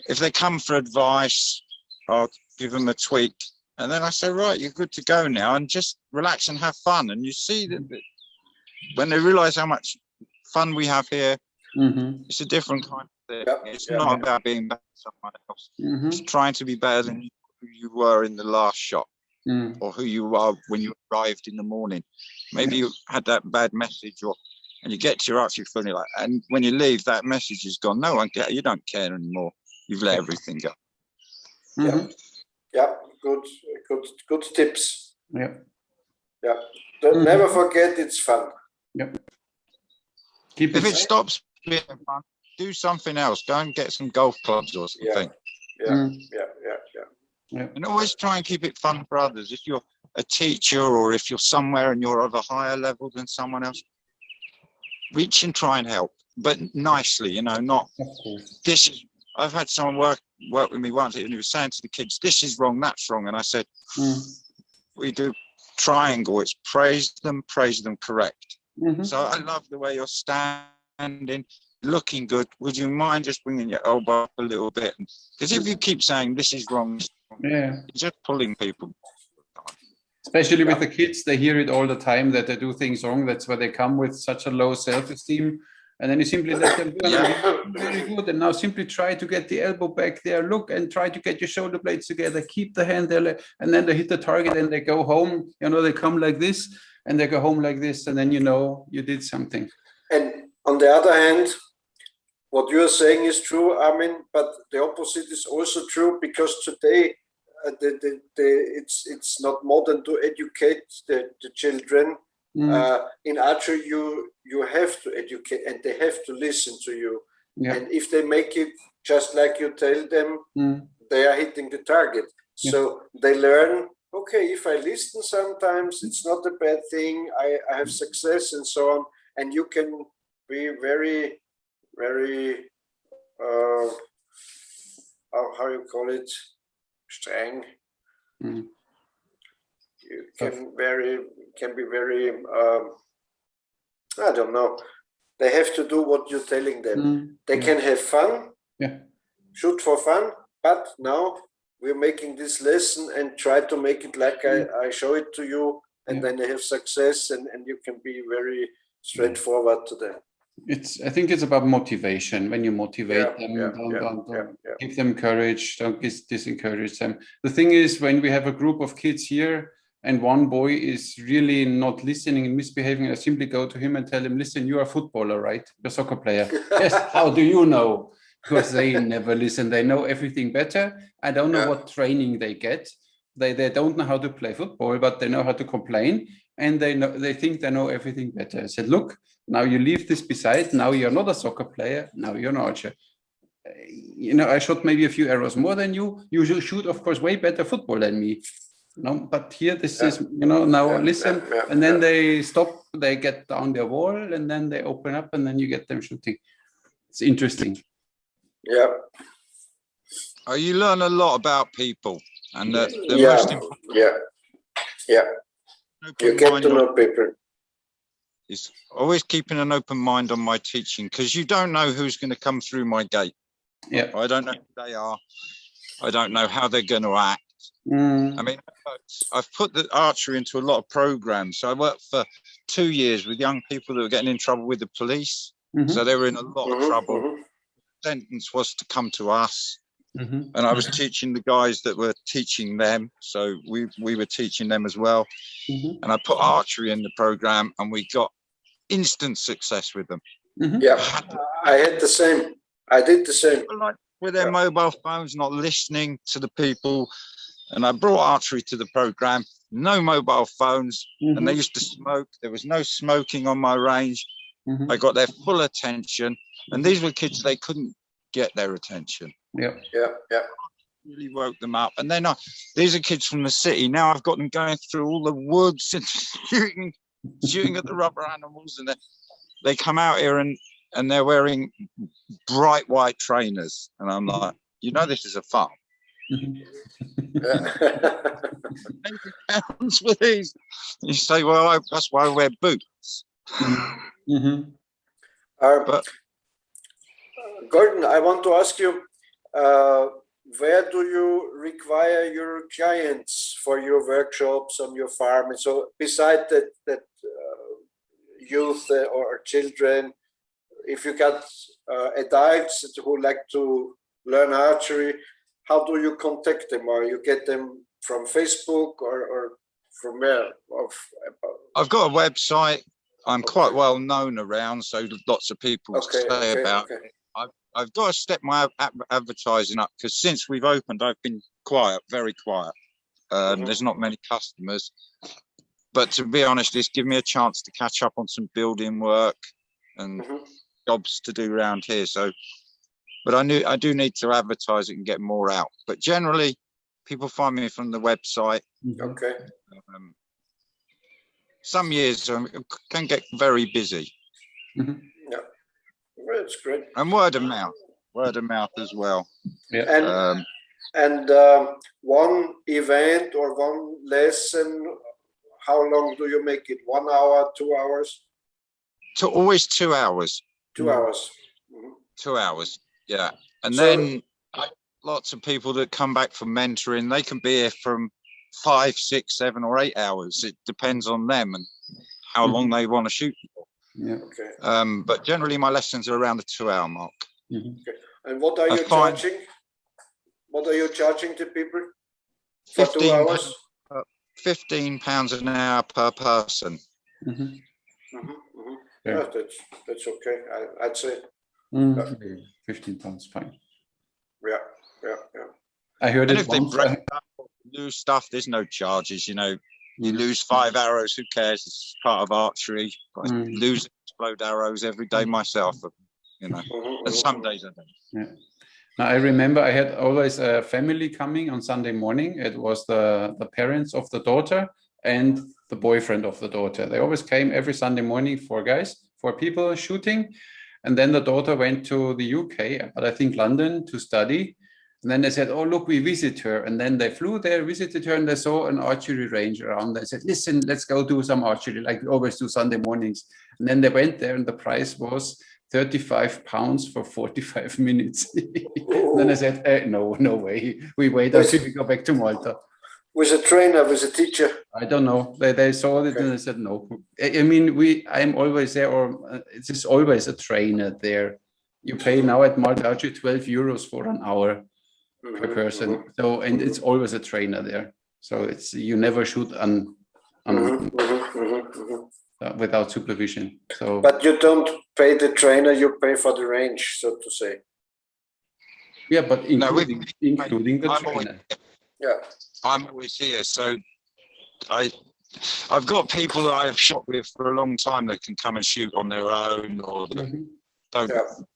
if they come for advice, I'll give them a tweak. And then I say, right, you're good to go now, and just relax and have fun. And you see that when they realize how much fun we have here, it's a different kind of thing. It's not about being better than someone else. It's trying to be better than who you were in the last shot, or who you are when you arrived in the morning. Maybe you had that bad message, and you get to your archery feeling like, and when you leave, that message is gone. No one cares. You don't care anymore. You've let everything go.
Yeah, good tips.
Yeah.
Don't never forget it's fun.
If it stops being fun, do something else. Go and get some golf clubs or something. And always try and keep it fun for others. If you're a teacher or if you're somewhere and you're of a higher level than someone else, reach and try and help, but nicely, you know, not this is, I've had someone work with me once and he was saying to the kids, this is wrong, that's wrong. And I said, we do triangle. It's praise them correct. So I love the way you're standing, looking good. Would you mind just bringing your elbow up a little bit? Because if you keep saying this is wrong, you're just pulling people.
Especially with the kids, they hear it all the time that they do things wrong. That's why they come with such a low self-esteem. And then you simply let them do very good. And now simply try to get the elbow back there. Look, and try to get your shoulder blades together. Keep the hand there. And then they hit the target and they go home. You know, they come like this and they go home like this. And then you know you did something.
And on the other hand, what you're saying is true, Armin, but the opposite is also true, because today it's not modern to educate the children. In archery, you have to educate and they have to listen to you. And if they make it just like you tell them, they are hitting the target. So they learn, okay, if I listen sometimes, it's not a bad thing. I have success and so on. And you can be very, very, how you call it, strong. You can be very, I don't know. They have to do what you're telling them. They can have fun, shoot for fun, but now we're making this lesson and try to make it like I show it to you, and then they have success, and you can be very straightforward to them.
I think it's about motivation. When you motivate them, don't give them courage, don't disencourage them. The thing is, when we have a group of kids here and one boy is really not listening and misbehaving, I simply go to him and tell him, listen, you're a footballer, right? You're a soccer player. Yes, how do you know? Because they never listen. They know everything better. I don't know what training they get. They don't know how to play football, but they know how to complain. And they think they know everything better. I said, look, now you leave this beside. Now you're not a soccer player. Now you're an archer. You know, I shot maybe a few arrows more than you. You shoot, of course, way better football than me. No, but here this is, you know, now listen. And then they stop. They get down their wall, and then they open up, and then you get them shooting. It's interesting.
Yeah.
You learn a lot about people, and the most important.
You get to know people.
Is always keeping an open mind on my teaching, because you don't know who's going to come through my gate. I don't know who they are. I don't know how they're going to act. I mean, I've put the archery into a lot of programs. So I worked for 2 years with young people that were getting in trouble with the police. So they were in a lot of trouble. The sentence was to come to us. And I was teaching the guys that were teaching them. So we were teaching them as well. And I put archery in the program, and we got instant success with them.
Yeah, I had the same. I did the same.
Like with their mobile phones, not listening to the people. And I brought archery to the program, no mobile phones, and they used to smoke. There was no smoking on my range. I got their full attention, and these were kids, they couldn't get their attention.
Yeah.
Really woke them up. And then these are kids from the city. Now I've got them going through all the woods and shooting at the rubber animals, and they come out here and they're wearing bright white trainers, and I'm like, this is a farm. £80 for these. You say, well, that's why I wear boots.
But Gordon, I want to ask you, where do you require your clients for your workshops on your farm? And so, beside that youth or children, if you got adults who like to learn archery, how do you contact them? Or you get them from Facebook or from where?
I've got a website. I'm quite well known around, so lots of people say about it. I've got to step my advertising up, because since we've opened, I've been quiet, very quiet. There's not many customers. But to be honest, it's given me a chance to catch up on some building work and jobs to do around here. So, but I do need to advertise it and get more out. But generally, people find me from the website. Some years can get very busy.
Yeah, well, that's great.
And word of mouth as well.
Yeah. And one event or one lesson, how long do you make it? 1 hour, 2 hours?
Always 2 hours.
2 hours.
2 hours, yeah. And then lots of people that come back from mentoring, they can be here from 5, 6, 7 or 8 hours. It depends on them and how long they want to shoot for.
Yeah.
But generally my lessons are around the 2 hour mark.
And what are you charging? What are you charging to people for 2 hours?
£15 an hour per person.
Yeah, that's okay. I'd say
£15, fine.
Yeah.
I heard
and
it
if
once.
they break up or lose stuff, there's no charges. You lose 5 arrows, who cares? It's part of archery. I lose explode arrows every day myself. And some days I don't.
Yeah. Now I remember I had always a family coming on Sunday morning. It was the parents of the daughter and the boyfriend of the daughter. They always came every Sunday morning for people shooting. And then the daughter went to the UK, but I think London, to study. And then they said, oh, look, we visit her. And then they flew there, visited her, and they saw an archery range around. They said, listen, let's go do some archery, like we always do Sunday mornings. And then they went there, and the price was £35 for 45 minutes. Then I said, no way. We wait until we go back to Malta.
Was a trainer, was a teacher?
I don't know. They saw it and they said no. I mean, I'm always there, or it's just always a trainer there. You pay now at Malta Archery €12 for an hour per person. So, and it's always a trainer there. So it's, you never shoot without supervision. So,
but you don't pay the trainer; you pay for the range, so to say.
Yeah, but including the trainer.
Yeah,
I'm always here, so I've got people that I've shot with for a long time that can come and shoot on their own, or don't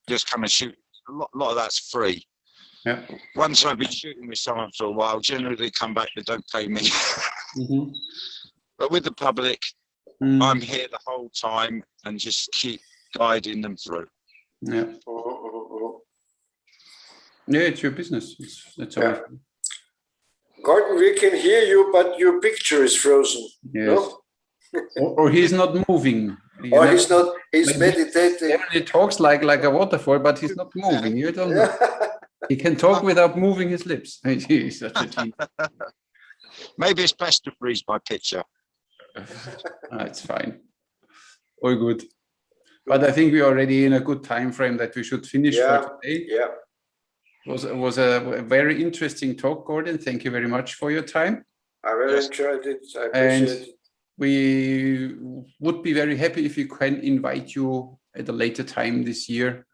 just come and shoot. A lot of that's free.
Yeah.
Once I've been shooting with someone for a while, generally they come back, they don't pay me. But with the public, I'm here the whole time and just keep guiding them through.
Yeah. Yeah, it's your business. That's all.
Gordon, we can hear you, but your picture is frozen.
Yes.
No?
or he's not moving.
He's not. He's meditating.
He talks like a waterfall, but he's not moving. You don't know. He can talk without moving his lips. He's such a genius.
Maybe it's best to freeze my picture.
It's fine. All good. But I think we're already in a good time frame that we should finish for today.
Yeah.
It was a very interesting talk, Gordon. Thank you very much for your time.
I really enjoyed it. I appreciate it.
We would be very happy if we can invite you at a later time this year.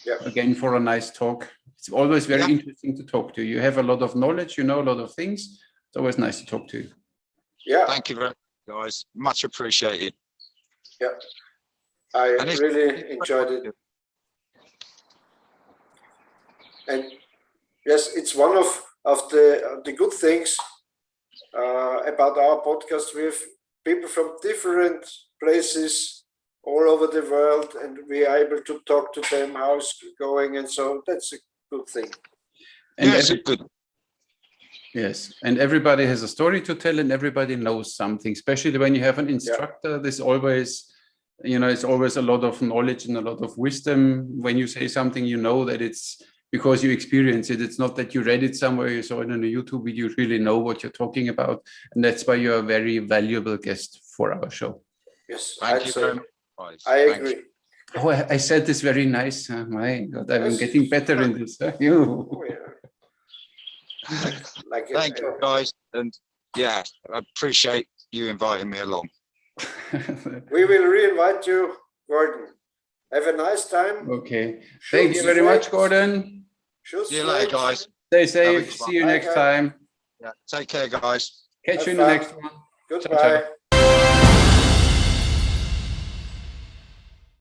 Yeah.
Again, for a nice talk. It's always very interesting to talk to you. You have a lot of knowledge, you know a lot of things. It's always nice to talk to you.
Yeah.
Thank you very much, guys. Much appreciated.
Yeah. I really enjoyed it. And yes, it's one of the good things about our podcast. We have people from different places all over the world, and we are able to talk to them how it's going, and so that's a good thing.
And
good.
Yes, and everybody has a story to tell, and everybody knows something. Especially when you have an instructor, there's always, you know, it's always a lot of knowledge and a lot of wisdom. When you say something, you know that it's because you experience it. It's not that you read it somewhere, you saw it on a YouTube video. You really know what you're talking about, and that's why you're a very valuable guest for our show.
Yes,
thank you very much.
I agree.
Oh, I said this very nice. My God, I'm getting better in this. You.
Oh, yeah.
Thank you, guys, and I appreciate you inviting me along.
We will re-invite you, Gordon. Have a nice time.
Okay. Thank you very much, Gordon.
See you later, guys.
Stay safe. See you next time.
Yeah. Take care, guys.
Catch you in the next one.
Goodbye.
Ciao, ciao.